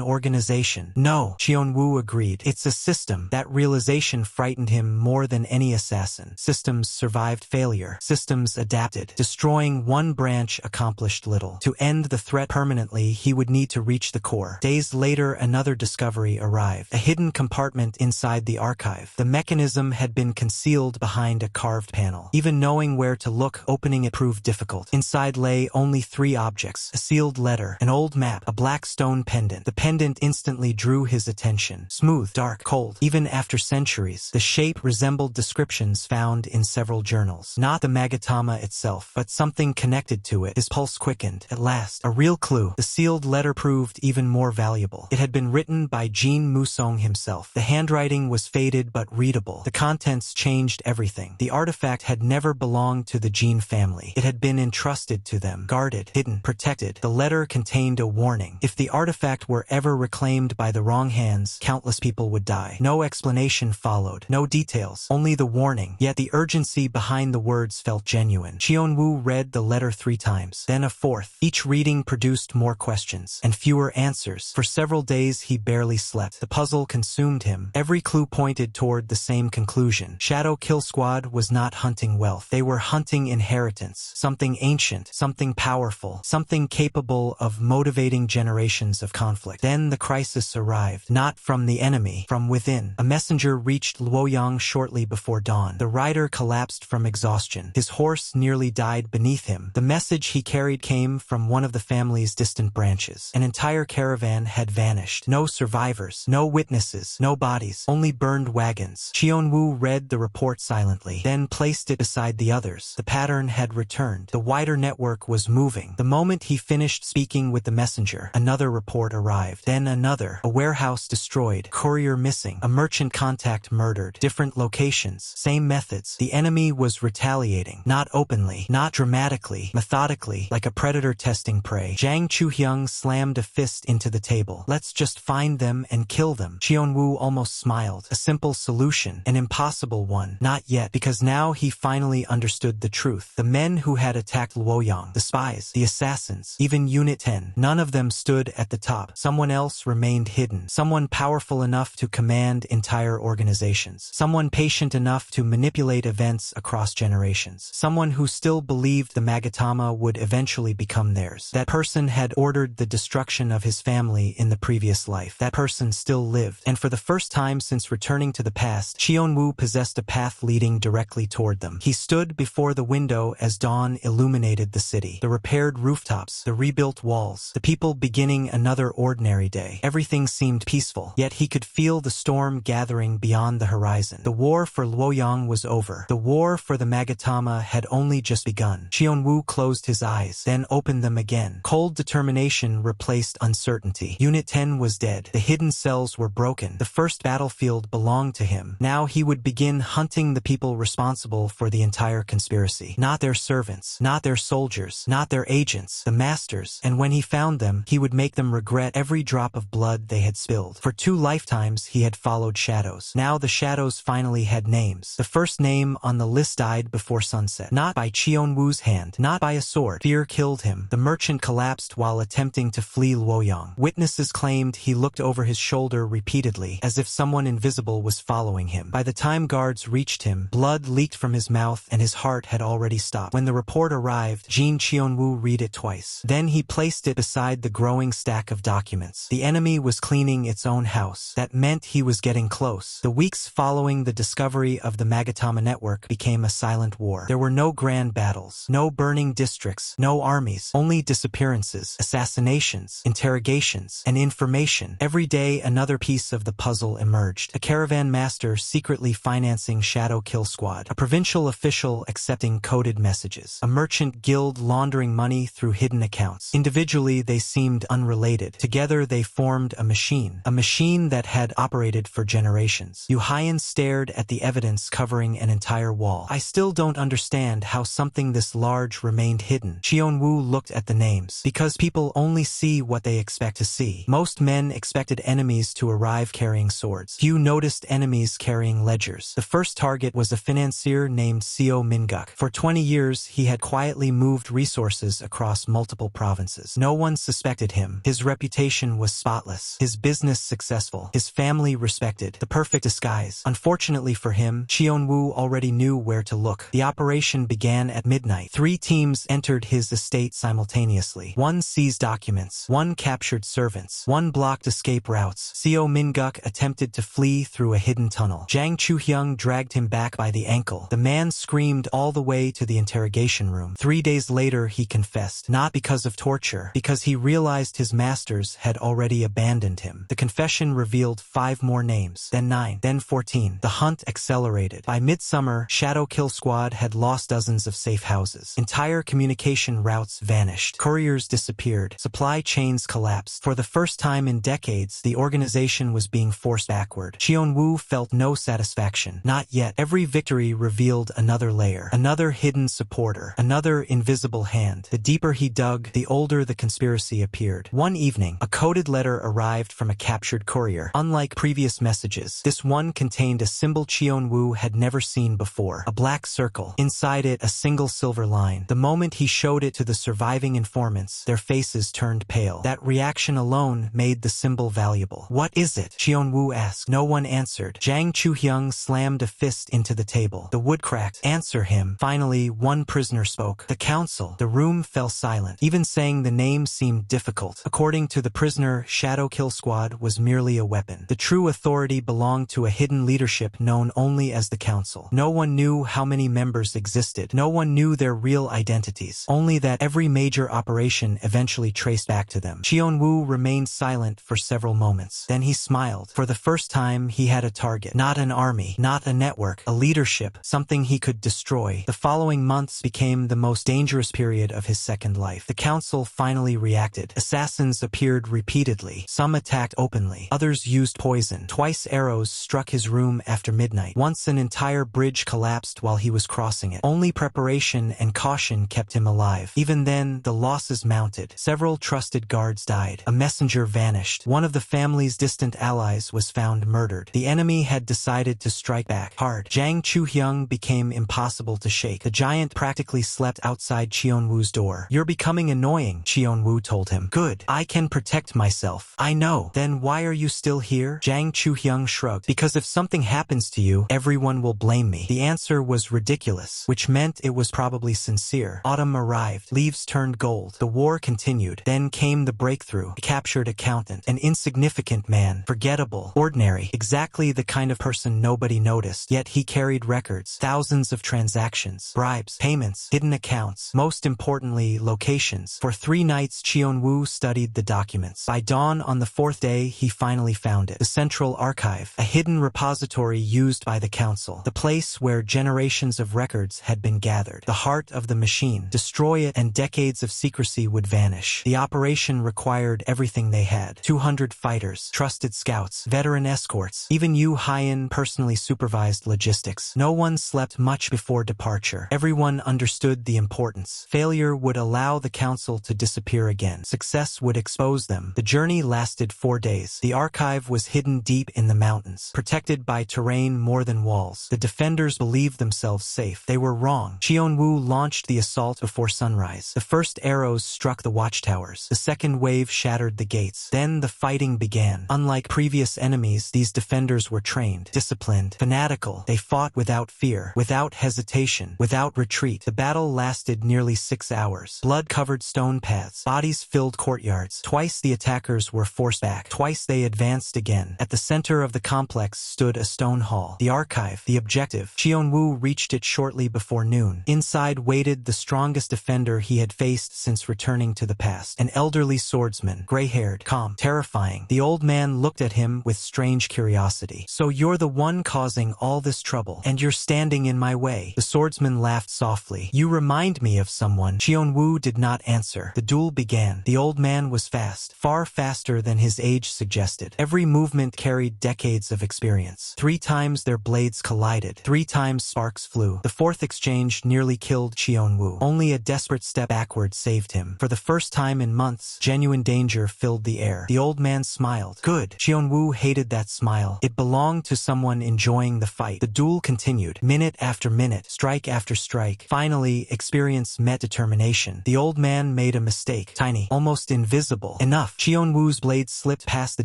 organization. No, Qianwu agreed. It's a system. That realization frightened him more than any assassin. Systems survived failure. Systems adapted. Destroying one branch accomplished little. To end the threat permanently, he would need to reach the core. Days later, another discovery arrived. A hidden compartment inside the archive. The mechanism had been concealed behind a carved panel. Even knowing where to look, opening it proved difficult. Inside lay only 3 objects: a sealed letter, an old map, a black stone pendant. The pendant instantly drew his attention. Smooth, dark, cold. Even after centuries, the shape resembled descriptions found in several journals. Not the Magatama itself, but something connected to it. His pulse quickened. At last, a real clue. The sealed letter proved even more valuable. It had been written by Jin Musong himself. The handwriting was faded but readable. The contents changed everything. The artifact had never belonged to the Jin family. It had been entrusted to them, guarded, hidden, protected. The letter contained a warning. If the artifact were ever reclaimed by the wrong hands, countless people would die. No explanation followed. No details. Only the warning. Yet the urgency behind the words felt genuine. Qianwu read the letter 3 times, then a 4th. Each reading produced more questions and fewer answers. For several days he barely slept. The puzzle consumed him. Every clue pointed toward the same conclusion. Shadow Kill Squad was not hunting wealth. They were hunting inheritance. Something ancient, something powerful, something capable of motivating generations of conflict. Then the crisis arrived. Not from the enemy, from within. A messenger reached Luoyang shortly before dawn. The rider collapsed from exhaustion. His horse nearly died beneath him. The message he carried came from one of the family's distant branches. An entire caravan had vanished. No survivors, no witnesses, no bodies, only burned wagons. Qianwu read the report silently, then placed it beside the others. The pattern had returned. The wider network was moving. The moment he finished speaking with the messenger, another report arrived. Then another. A warehouse destroyed. Courier missing. A merchant contact murdered. Different locations. Same methods. The enemy was retaliating. Not openly. Not dramatically. Methodically. Like a predator testing prey. Zhang Chuhyang slammed a fist into the table. Let's just find them and kill them. Qianwu almost smiled. A simple solution. An impossible one. Not yet, because now he finally understood the truth. The men who had attacked Luoyang, the spies, the assassins, even Unit 10, none of them stood at the top. Someone else remained hidden. Someone powerful enough to command entire organizations. Someone patient enough to manipulate events across generations. Someone who still believed the Magatama would eventually become theirs. That person had ordered the destruction of his family in the previous life. That person still lived. And for the first time since returning to the past, Qianwu possessed a path leading directly toward them. He stood before the window as dawn illuminated the city. The repaired rooftops, the rebuilt walls, the people beginning another ordinary day. Everything seemed peaceful, yet he could feel the storm gathering beyond the horizon. The war for Luoyang was over. The war for the Magatama had only just begun. Qianwu closed his eyes, then opened them again. Cold determination replaced uncertainty. Unit 10 was dead. The hidden cells were broken. The first battlefield belonged to him. Now he would begin hunting the people responsible for the entire conspiracy. Not their servants, not their soldiers, not their agents, the masters. And when he found them, he would make them regret every drop of blood they had spilled. For 2 lifetimes he had followed shadows. Now the shadows finally had names. The first name on the list died before sunset. Not by Qianwu's hand, not by a sword. Fear killed him. The merchant collapsed while attempting to flee Luoyang. Witnesses claimed he looked over his shoulder repeatedly, as if someone invisible was following him. By the time guards reached him, blood leaked from his mouth and his heart had already stopped. When the report arrived, Jin Qianwu read it twice. Then he placed it beside the growing stack of documents. The enemy was cleaning its own house. That meant he was getting close. The weeks following the discovery of the Magatama network became a silent war. There were no grand battles, no burning districts, no armies, only disappearances, assassinations, interrogations, and information. Every day another piece of the puzzle emerged. A caravan master secretly financing Shadow Kill Squad, a provincial official accepting coded messages, a merchant guild laundering money through hidden accounts. Individually they seemed unrelated. Together they formed a machine that had operated for generations. Yu Haiyan stared at the evidence covering an entire wall. I still don't understand how something this large remained hidden. Qianwu looked at the names. Because people only see what they expect to see. Most men expected enemies to arrive 5 carrying swords. Few noticed enemies carrying ledgers. The first target was a financier named Seo Minguk. For 20 years, he had quietly moved resources across multiple provinces. No one suspected him. His reputation was spotless. His business successful. His family respected. The perfect disguise. Unfortunately for him, Qianwu already knew where to look. The operation began at midnight. 3 teams entered his estate simultaneously. One seized documents. One captured servants. One blocked escape routes. Seo Minguk attempted to flee through a hidden tunnel. Zhang Chuhyung dragged him back by the ankle. The man screamed all the way to the interrogation room. 3 days later, he confessed, not because of torture, because he realized his masters had already abandoned him. The confession revealed 5 more names, then 9, then 14. The hunt accelerated. By midsummer, Shadow Kill Squad had lost dozens of safe houses. Entire communication routes vanished. Couriers disappeared. Supply chains collapsed. For the first time in decades, the organization was being forced backward. Qianwu felt no satisfaction. Not yet. Every victory revealed another layer, another hidden supporter, another invisible hand. The deeper he dug, the older the conspiracy appeared. One evening, a coded letter arrived from a captured courier. Unlike previous messages, this one contained a symbol Qianwu had never seen before, a black circle. Inside it, a single silver line. The moment he showed it to the surviving informants, their faces turned pale. That reaction alone made the symbol valuable. "What is it?" Qianwu asked. No one answered. Zhang Chuhyung slammed a fist into the table. The wood cracked. "Answer him." Finally, one prisoner spoke. "The council." The room fell silent. Even saying the name seemed difficult. According to the prisoner, Shadow Kill Squad was merely a weapon. The true authority belonged to a hidden leadership known only as the council. No one knew how many members existed. No one knew their real identities. Only that every major operation eventually traced back to them. Qianwu remained silent for several moments. Then he smiled. For the first time, he had a target. Not an army, not a network, a leadership, something he could destroy. The following months became the most dangerous period of his second life. The council finally reacted. Assassins appeared repeatedly. Some attacked openly. Others used poison. Twice arrows struck his room after midnight. Once an entire bridge collapsed while he was crossing it. Only preparation and caution kept him alive. Even then, the losses mounted. Several trusted guards died. A messenger vanished. One of the family's distant allies was found murdered. The enemy had decided to strike back hard. Zhang Chuhyung became impossible to shake. The giant practically slept outside Qianwu's door. "You're becoming annoying," Qianwu told him. "Good. I can protect myself." "I know." "Then why are you still here?" Zhang Chuhyung shrugged. "Because if something happens to you, everyone will blame me." The answer was ridiculous, which meant it was probably sincere. Autumn arrived. Leaves turned gold. The war continued. Then came the breakthrough. A captured accountant. An insignificant man. Forgettable. Ordinary. Exactly the kind of person nobody noticed. Yet he carried records. Thousands of transactions. Bribes. Payments. Hidden accounts. Most importantly, locations. For 3 nights, Qianwu studied the documents. By dawn on the 4th day, he finally found it. The Central Archive. A hidden repository used by the council. The place where generations of records had been gathered. The heart of the machine. Destroy it and decades of secrecy would vanish. The operation required everything they had. 200 fighters, trusted scouts, veteran escorts. Even Yu Haiyan personally supervised logistics. No one slept much before departure. Everyone understood the importance. Failure would allow the council to disappear again. Success would expose them. The journey lasted 4 days. The archive was hidden deep in the mountains, protected by terrain more than walls. The defenders believed themselves safe. They were wrong. Qianwu launched the assault before sunrise. The first arrows struck the watchtowers. The second wave shattered the gates. Then the fighting began. Unlike previous enemies, these defenders were trained, disciplined, fanatical. They fought without fear, without hesitation, without retreat. The battle lasted nearly 6 hours. Blood-covered stone paths. Bodies filled courtyards. Twice the attackers were forced back. Twice they advanced again. At the center of the complex stood a stone hall. The archive, the objective. Qianwu reached it shortly before noon. Inside waited the strongest defender he had faced since returning to the past. An elderly swordsman, gray-haired, calm, terrifying. The old man looked at him with strange curiosity. "So you're the one causing all this trouble, and you're standing in my way." The swordsman laughed softly. "You remind me of someone." Qianwu did not answer. The duel began. The old man was fast, far faster than his age suggested. Every movement carried decades of experience. 3 times their blades collided. 3 times sparks flew. The 4th exchange nearly killed Qianwu. Only a desperate step backward saved him. For the first time in months, genuine danger filled the air. The old man smiled. "Good." Xiongwu hated that smile. It belonged to someone enjoying the fight. The duel continued, minute after minute, strike after strike. Finally, experience met determination. The old man made a mistake. Tiny, almost invisible. Enough. Xiongwu's blade slipped past the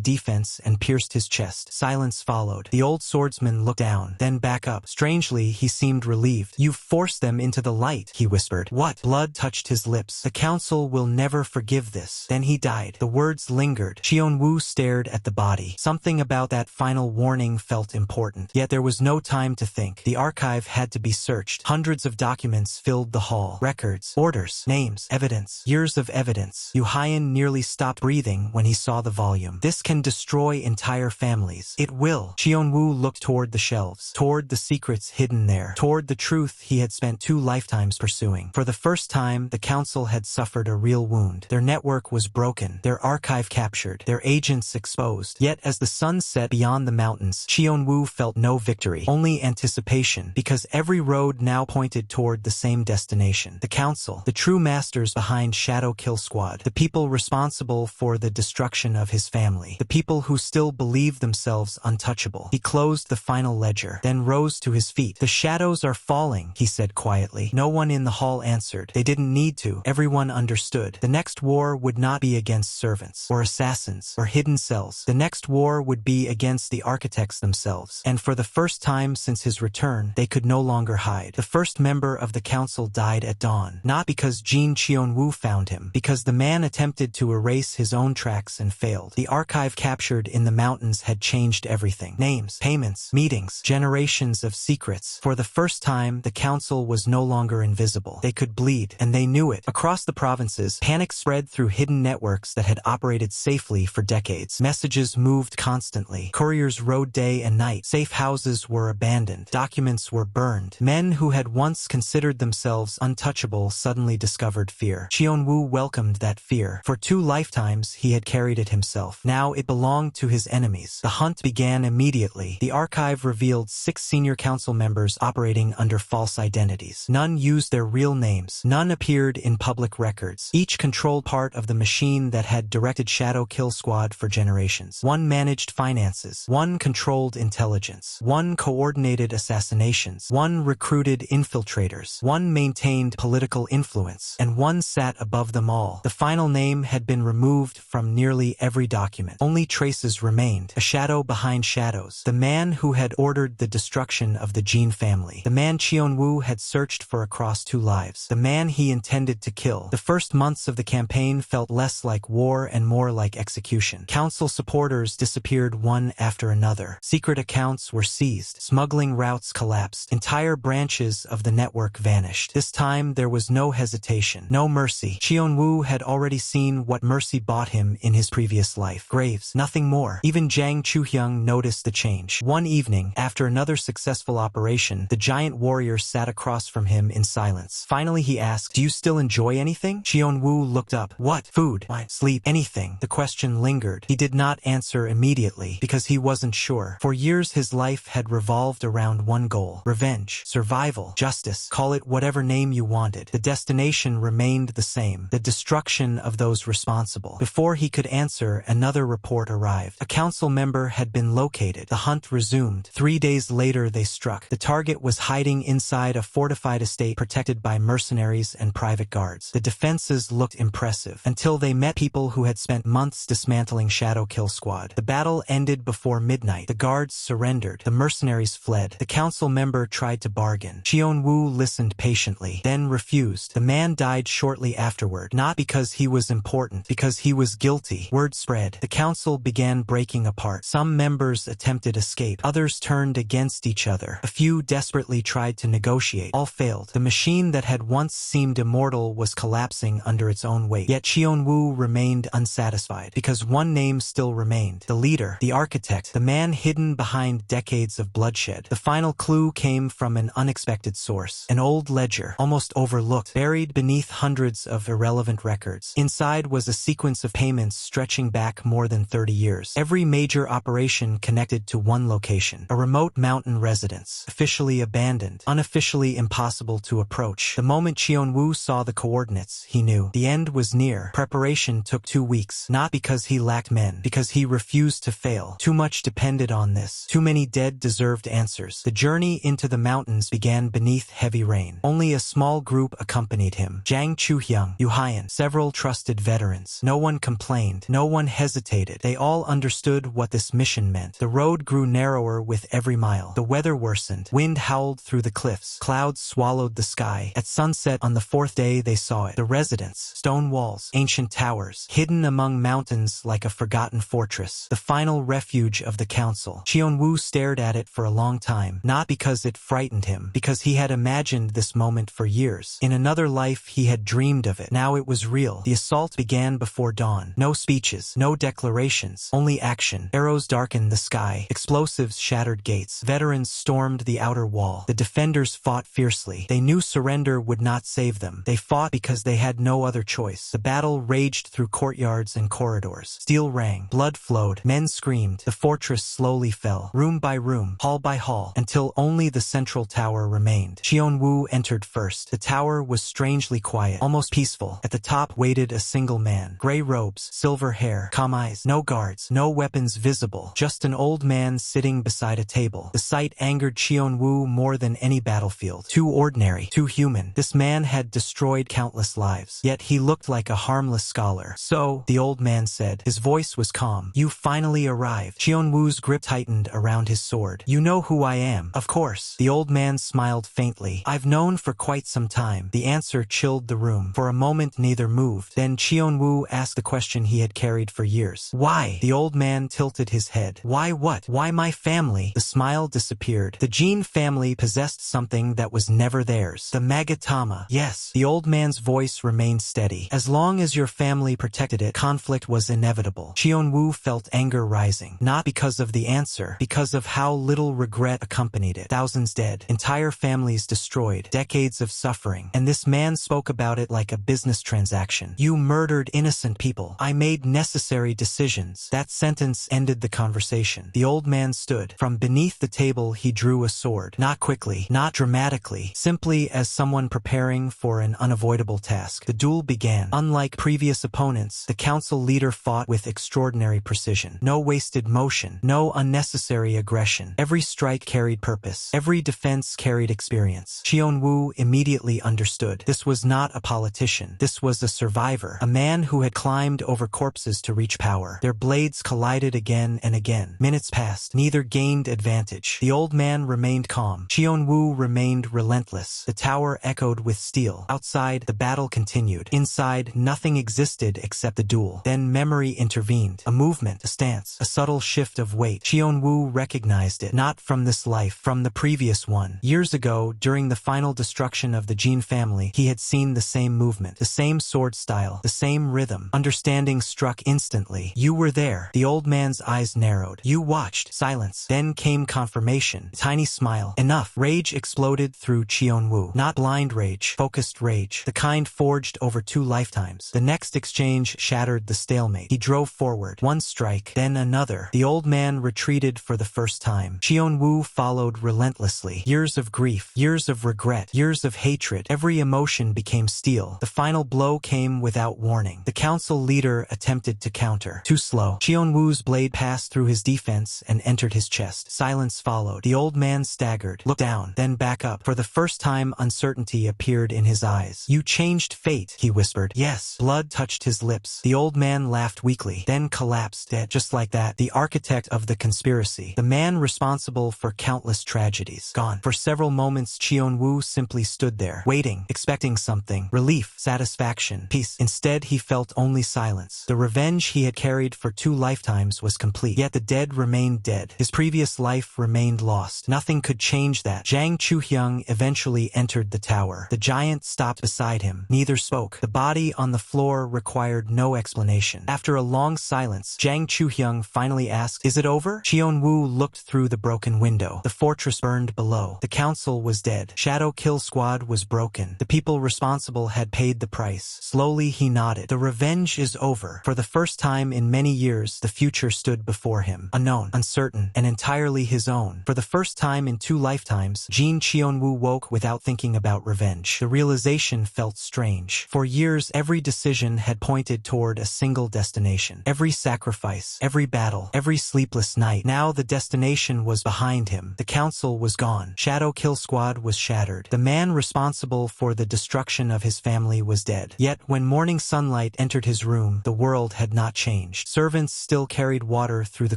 defense and pierced his chest. Silence followed. The old swordsman looked down, then back up. Strangely, he seemed relieved. "You've forced them into the light," he whispered. "What?" Blood touched his lips. "The council will never forgive this." Then he died. The words lingered. Xiongwu stared at the body. Something about that final warning felt important. Yet there was no time to think. The archive had to be searched. Hundreds of documents filled the hall. Records, orders, names, evidence. Years of evidence. Yu Haiyan nearly stopped breathing when he saw the volume. This can destroy entire families. It will. Xiongwu looked toward the shelves, toward the secrets hidden there, toward the truth he had spent 2 lifetimes pursuing. For the first time, the council had suffered a real wound. Their network was broken, their archive captured, their agents exposed. Yet as the sun set beyond the mountains, Xiongwu felt no victory, only anticipation, because every road now pointed toward the same destination. The council, the true masters behind Shadow Kill Squad, the people responsible for the destruction of his family, the people who still believed themselves untouchable. He closed the final ledger, then rose to his feet. "The shadows are falling," he said quietly. No one in the hall answered. They didn't need to. Everyone understood. The next war would not be against servants, or assassins, or hidden cells. The next war would be against the architects themselves. And for the first time since his return, they could no longer hide. The first member of the council died at dawn. Not because Jin Qianwu found him, because the man attempted to erase his own tracks and failed. The archive captured in the mountains had changed everything. Names, payments, meetings, generations of secrets. For the first time, the council was no longer invisible. They could bleed, and they knew it. Across the provinces, panic spread through hidden networks that had operated safely for decades. Messages moved constantly. Couriers rode day and night. Safe houses were abandoned. Documents were burned. Men who had once considered themselves untouchable suddenly discovered fear. Xiongwu welcomed that fear. For 2 lifetimes, he had carried it himself. Now it belonged to his enemies. The hunt began immediately. The archive revealed 6 senior council members operating under false identities. None used their real names. None appeared in public records. Each controlled part of the machine that had directed Shadow Kill Squad for generations. One managed finances. One controlled intelligence. One coordinated assassinations. One recruited infiltrators. One maintained political influence. And one sat above them all. The final name had been removed from nearly every document. Only traces remained. A shadow behind shadows. The man who had ordered the destruction of the Jin family. The man Qianwu had searched for across 2 lives. The man he intended to kill. The first months of the campaign felt less like war and more like execution. Council supporters disappeared one after another. Secret accounts were seized. Smuggling routes collapsed. Entire branches of the network vanished. This time there was no hesitation, no mercy. Qianwu had already seen what mercy bought him in his previous life. Graves, nothing more. Even Zhang Chuhyang noticed the change. One evening, after another successful operation, the giant warrior sat across from him in silence. Finally he asked, "Do you still enjoy anything?" Qianwu looked up. "What? Food, wine, sleep, anything." The question lingered. He did not answer immediately, because he wasn't sure. For years his life had revolved around one goal: revenge, survival, justice. Call it whatever name you wanted. The destination remained the same: the destruction of those responsible. Before he could answer, another report arrived. A council member had been located. The hunt resumed. 3 days later they struck. The target was hiding inside a fortified estate protected by mercenaries and private guards. The defenses looked impressive, until they met people who had spent months dismantling Shadow Kill Squad. The battle ended before midnight. The guards surrendered. The mercenaries fled. The council member tried to bargain. Qianwu listened patiently, then refused. The man died shortly afterward, not because he was important, because he was guilty. Word spread. The council began breaking apart. Some members attempted escape. Others turned against each other. A few desperately tried to negotiate. All failed. The machine that had once seemed immortal was collapsing under its own weight. Yet Qianwu remained unsatisfied, because one name still remained: the leader, the architect, the man hidden behind decades of bloodshed. The final clue came from an unexpected source: an old ledger, almost overlooked, buried beneath hundreds of irrelevant records. Inside was a sequence of payments stretching back more than 30 years. Every major operation connected to one location: a remote mountain residence, officially abandoned, unofficially impossible to approach. The moment Qianwu saw the coordinates, he knew the end was near. Preparation took 2 weeks, not because he lacked men, because he refused to fail. Too much depended on this. Too many dead deserved answers. The journey into the mountains began beneath heavy rain. Only a small group accompanied him. Zhang Chuhyang, Yu Haiyan, several trusted veterans. No one complained. No one hesitated. They all understood what this mission meant. The road grew narrower with every mile. The weather worsened. Wind howled through the cliffs. Clouds swallowed the sky. At sunset on the fourth day they saw it. The residence, stone walls, ancient towers, hidden among mountains like a forgotten fortress. The final refuge of the council. Qianwu stared at it for a long time, not because it frightened him, because he had imagined this moment for years. In another life he had dreamed of it. Now it was real. The assault began before dawn. No speeches, no declarations, only action. Arrows darkened the sky. Explosives shattered gates. Veterans stormed the outer wall. The defenders fought fiercely. They knew surrender would not save them. They fought because they had no other choice. The battle raged through courtyards and corridors. Steel rang. Blood flowed. Men screamed. The fortress slowly fell, room by room, hall by hall, until only the central tower remained. Qianwu entered first. The tower was strangely quiet, almost peaceful. At the top waited a single man. Gray robes, silver hair, calm eyes, no guards, no weapons visible, just an old man sitting beside a table. The sight angered Qianwu more than any battlefield. Too ordinary, too human. This man had destroyed countless lives, yet he looked like a harmless scholar. So, the old man said. His voice was calm. You finally arrived. Qianwu's grip tightened around his sword. You know who I am, of course. The old man smiled faintly. I've known for quite some time. The answer chilled the room. For a moment neither moved. Then Qianwu asked the question he had carried for years. Why? The old man tilted his head. Why what? Why my family? The smile disappeared. The Jin family possessed something that was never theirs. The Magatama. Yes. The old man's voice remained steady. As long as your family protected it, conflict was inevitable. Qianwu felt anger rising. Not because of the answer, because of how little regret accompanied it. Thousands dead. Entire families destroyed. Decades of suffering. And this man spoke about it like a business transaction. You murdered innocent people. I made necessary decisions. That sentence ended the conversation. The old man stood. From beneath the table he drew a sword. Not quickly, not dramatically, simply as someone preparing for an unavoidable task. The duel began. Unlike previous opponents, the council leader fought with extraordinary precision. No wasted motion, no unnecessary aggression. Every strike carried purpose. Every defense carried experience. Qianwu immediately understood. This was not a politician. This was a survivor. A man who had climbed over corpses to reach power. Their blades collided again and again. Minutes passed. Neither gained advantage. The old man remained calm. Qianwu remained relentless. The tower echoed with steel. Outside, the battle continued. Inside, nothing existed except the duel. Then memory intervened. A movement, a stance, a subtle shift of weight. Qianwu recognized it. Not from this life, from the previous one. Years ago, during the final destruction of the Jin family, he had seen the same movement, the same sword style, the same rhythm. Understanding struck instantly. You were there. The old man's eyes narrowed. You watched. Silence. Then came confirmation. A tiny smile. Enough. Rage exploded through Qianwu. Not blind rage, focused rage. The kind forged over 2 lifetimes. The next exchange shattered the stalemate. He drove forward. One strike, then another. The old man retreated for the first time. Qianwu followed relentlessly. Years of grief, years of regret, years of hatred. Every emotion became steel. The final blow came without warning. The council leader attempted to counter. Too slow. Qianwu's blade passed through his defense and entered his chest. Silence followed. The old man staggered, looked down, then back up. For the first time, uncertainty appeared in his eyes. You changed fate, he whispered. Yes. Blood touched his lips. The old man laughed weakly, then collapsed dead. Just like that, the architect of the conspiracy, the man responsible for countless tragedies, gone. For several moments, Qianwu simply stood there, waiting, expecting something. Relief, satisfaction, peace. Instead, he felt only silence. The revenge he had carried for 2 lifetimes was complete. Yet the dead remained dead. His previous life remained lost. Nothing could change that. Zhang Chuhyang eventually entered the tower. The giant stopped beside him. Neither spoke. The body on the floor required no explanation. After a long silence, Zhang Chuhyang finally asked, "Is it over?" Qianwu looked through the broken window. The fortress burned below. The council was dead. Shadow Kill Squad was broken. The people responsible had paid the price. Slowly he nodded. The revenge is over. For the first time in many years, the future stood before him. Unknown, uncertain, and entirely his own. For the first time in 2 lifetimes, Jin Qianwu woke without thinking about revenge. The realization felt strange. For years, every decision had pointed toward a single destination. Every sacrifice sacrifice, every battle, every sleepless night. Now the destination was behind him. The council was gone. Shadow Kill Squad was shattered. The man responsible for the destruction of his family was dead. Yet when morning sunlight entered his room, the world had not changed. Servants still carried water through the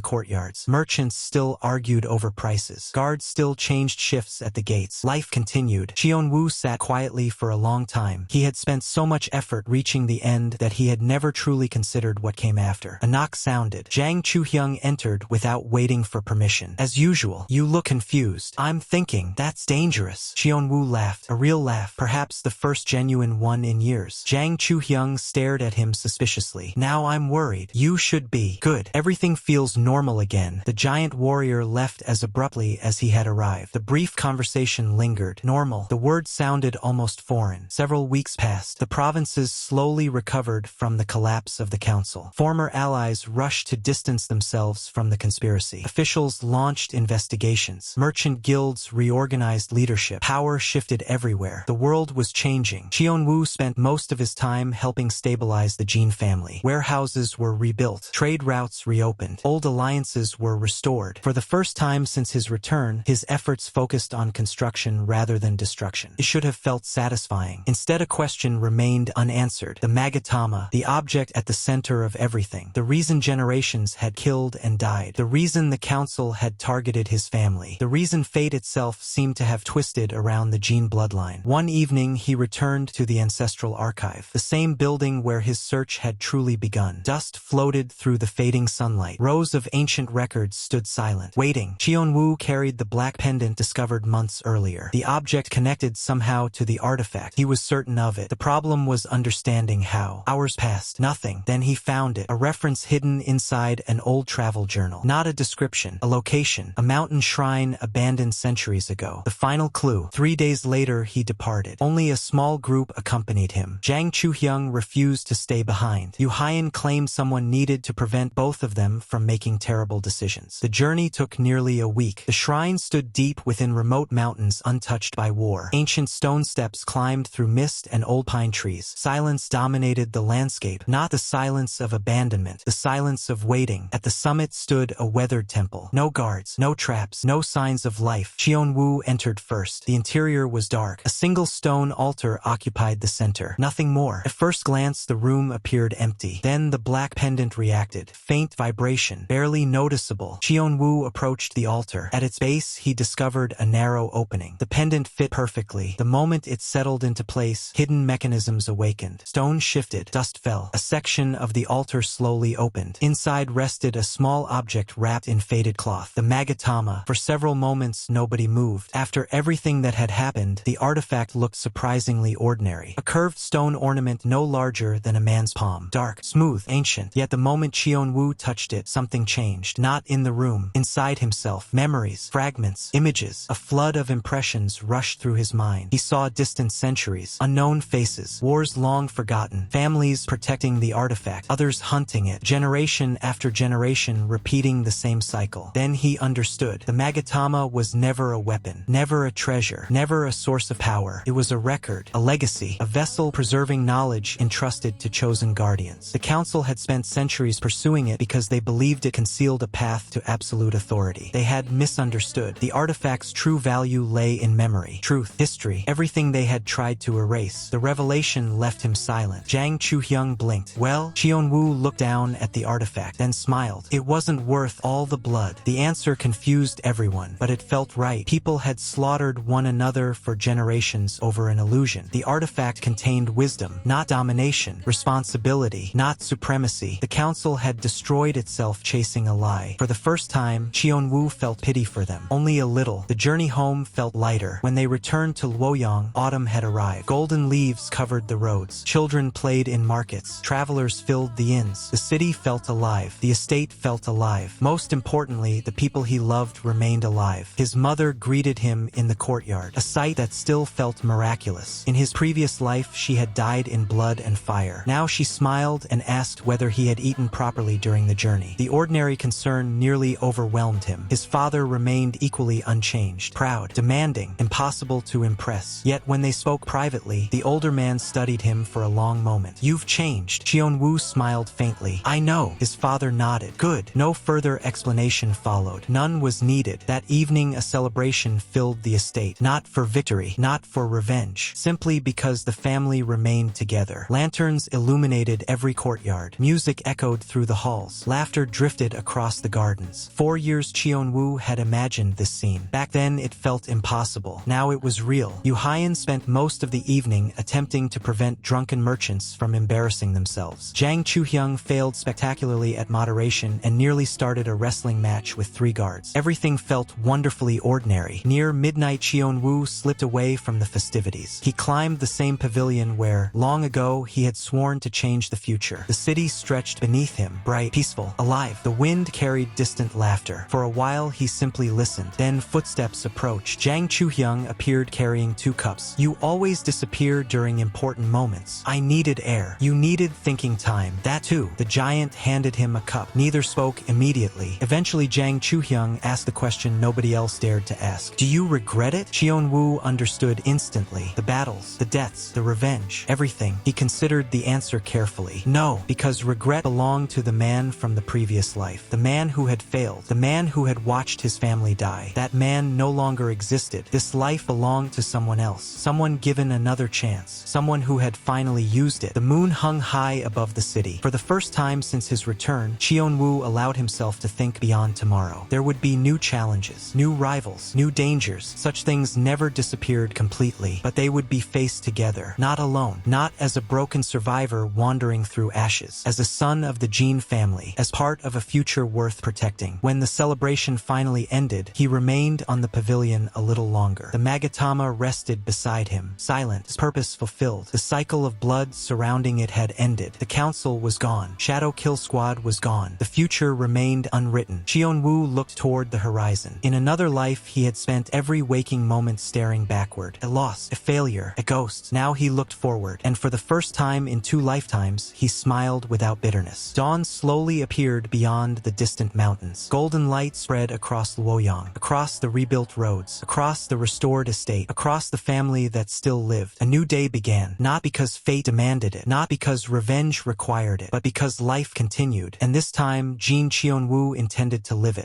courtyards. Merchants still argued over prices. Guards still changed shifts at the gates. Life continued. Xiongwu sat quietly for a long time. He had spent so much effort reaching the end that he had never truly considered what came after. A knock sounded. Zhang Chuhyung entered without waiting for permission. As usual, you look confused. I'm thinking, that's dangerous. Xiongwu laughed. A real laugh, perhaps the first genuine one in years. Zhang Chuhyung stared at him suspiciously. Now I'm worried. You should be. Good. Everything feels normal again. The giant warrior left as abruptly as he had arrived. The brief conversation lingered. Normal. The word sounded almost foreign. Several weeks passed. The provinces slowly recovered from the collapse of the council. Former allies rushed to distance themselves from the conspiracy. Officials launched investigations. Merchant guilds reorganized leadership. Power shifted everywhere. The world was changing. Xiongwu spent most of his time helping stabilize the Jin family. Warehouses were rebuilt. Trade routes reopened. Old alliances were restored. For the first time since his return, his efforts focused on construction rather than destruction. It should have felt satisfying. Instead, a question remained unanswered. The Magatama, the object at the center of everything. The reason generations had killed and died. The reason the council had targeted his family. The reason fate itself seemed to have twisted around the Jin bloodline. One evening, he returned to the ancestral archive, the same building where his search had truly begun. Dust floated through the fading sunlight. Rows of ancient records stood silent, waiting. Xiongwu carried the black pendant discovered months earlier. The object connected somehow to the artifact. He was certain of it. The problem was understanding how. Hours passed. Nothing. Then he found it. A reference hidden inside an old travel journal. Not a description. A location. A mountain shrine abandoned centuries ago. The final clue. 3 days later, he departed. Only a small group accompanied him. Zhang Chuhyung refused to stay behind. Yu Haiyan claimed someone needed to prevent both of them from making terrible decisions. The journey took nearly a week. The shrine stood deep within remote mountains untouched by war. Ancient stone steps climbed through mist and old pine trees. Silence dominated the landscape, not the silence of abandonment, the silence of waiting. At the summit stood a weathered temple. No guards, no traps, no signs of life. Xiongwu entered first. The interior was dark. A single stone altar occupied the center. Nothing more. At first glance, the room appeared empty. Then the black pendant reacted. Faint vibration, barely noticeable. Xiongwu approached the altar. At its base, he discovered a narrow opening. The pendant fit perfectly. The moment it settled into place, hidden mechanisms awakened. Stone shifted. Dust fell. A section of the altar slowly opened. Inside rested a small object wrapped in faded cloth. The Magatama. For several moments, nobody moved. After everything that had happened, the artifact looked surprisingly ordinary. A curved stone ornament no larger than a man's palm. Dark, smooth, ancient. Yet the moment Xiongwu touched it, something changed. Not in the room. Inside himself. Memories, fragments, images. A flood of impressions rushed through his mind. He saw distant centuries, unknown faces, wars long forgotten, families protecting the artifact, others hunting it, generation after generation repeating the same cycle. Then he understood. The Magatama was never a weapon, never a treasure, never a source of power. It was a record, a legacy, a vessel preserving knowledge entrusted to chosen guardians. The council had spent centuries pursuing it because they believed it concealed a path to absolute authority. They had misunderstood. The artifact's true value lay in memory, truth, history, everything they had tried to erase. The revelation left him silent. Zhang Chuhyung blinked. Well, Xiongwu looked down at the artifact, then smiled. It wasn't worth all the blood. The answer confused everyone, but it felt right. People had slaughtered one another for generations over an illusion. The artifact contained wisdom, not domination, responsibility, not supremacy. The council had destroyed itself chasing a lie. For the first time, Xiongwu felt pity for them. Only a little. The journey home felt lighter. When they returned to Luoyang, autumn had arrived. Golden leaves covered the roads. Children played in markets. Travelers filled the inns. The city felt alive. The estate felt alive. Most importantly, the people he loved remained alive. His mother greeted him in the courtyard, a sight that still felt miraculous. In his previous life, she had died in blood and fire. Now she smiled and asked whether he had eaten properly during the journey. The ordinary concern nearly overwhelmed him. His father remained equally unchanged, proud, demanding, impossible to impress. Yet when they spoke privately, the older man studied him for a long moment. You've changed. Xiongwu smiled faintly. I know. His father nodded. Good. No further explanation followed. None was needed. That evening a celebration filled the estate. Not for victory, not for revenge, simply because the family remained together. Lanterns illuminated every courtyard. Music echoed through the halls. Laughter drifted across the gardens. 4 years Cheonwoo had imagined this scene. Back then it felt impossible. Now it was real. Yu Haiyan spent most of the evening attempting to prevent drunken merchants from embarrassing themselves. Jang Chuhyung failed spectacularly at moderation and nearly started a wrestling match with 3 guards. Everything felt wonderfully ordinary. Near midnight Cheonwoo slipped away from the festivities. He climbed the same pavilion where, long ago, he had sworn to change the future. The city stretched beneath him, bright, peaceful, alive. The wind carried distant laughter. For a while he simply listened. Then footsteps approached. Jang Chuhyung appeared carrying 2 cups. You always disappear during important moments. I needed air. You needed thinking time. That too. The giant handed him a cup. Neither spoke immediately. Eventually Jang Chuhyung asked the question nobody else dared to ask. Do you regret it? Cheonwoo understood instantly. The battles, the deaths, the revenge, everything. He considered the answer carefully. No, because regret belonged to the man from the previous life. The man who had failed. The man who had watched his family die. That man no longer existed. This life belonged to someone else. Someone given another chance. Someone who had finally used it. The moon hung high above the city. For the first time since his return, Cheonwoo allowed himself to think beyond tomorrow. There would be new challenges, new rivals, new dangers. Such things never disappeared completely, but they would be faced together. Not alone. Not as a broken survivor wandering through ashes. As a son of the Jean family. As part of a future worth protecting. When the celebration finally ended, he remained on the pavilion a little longer. The Magatama rested beside him, silent, his purpose fulfilled. The cycle of blood surrounding it had ended. The council was gone. Shadow Kill Squad was gone. The future remained unwritten. Cheonwoo looked toward the horizon. In another life, he had spent every waking moment staring backward. A loss, a failure, a ghost. Now he looked forward, and for the first time in 2 lifetimes, he smiled without bitterness. Dawn slowly appeared beyond the distant mountains. Golden light spread across Luoyang, across the rebuilt roads, across the restored estate, across the family that still lived. A new day began, not because fate demanded it, not because revenge required it, but because life continued, and this time Jean Cheonwoo intended to live it.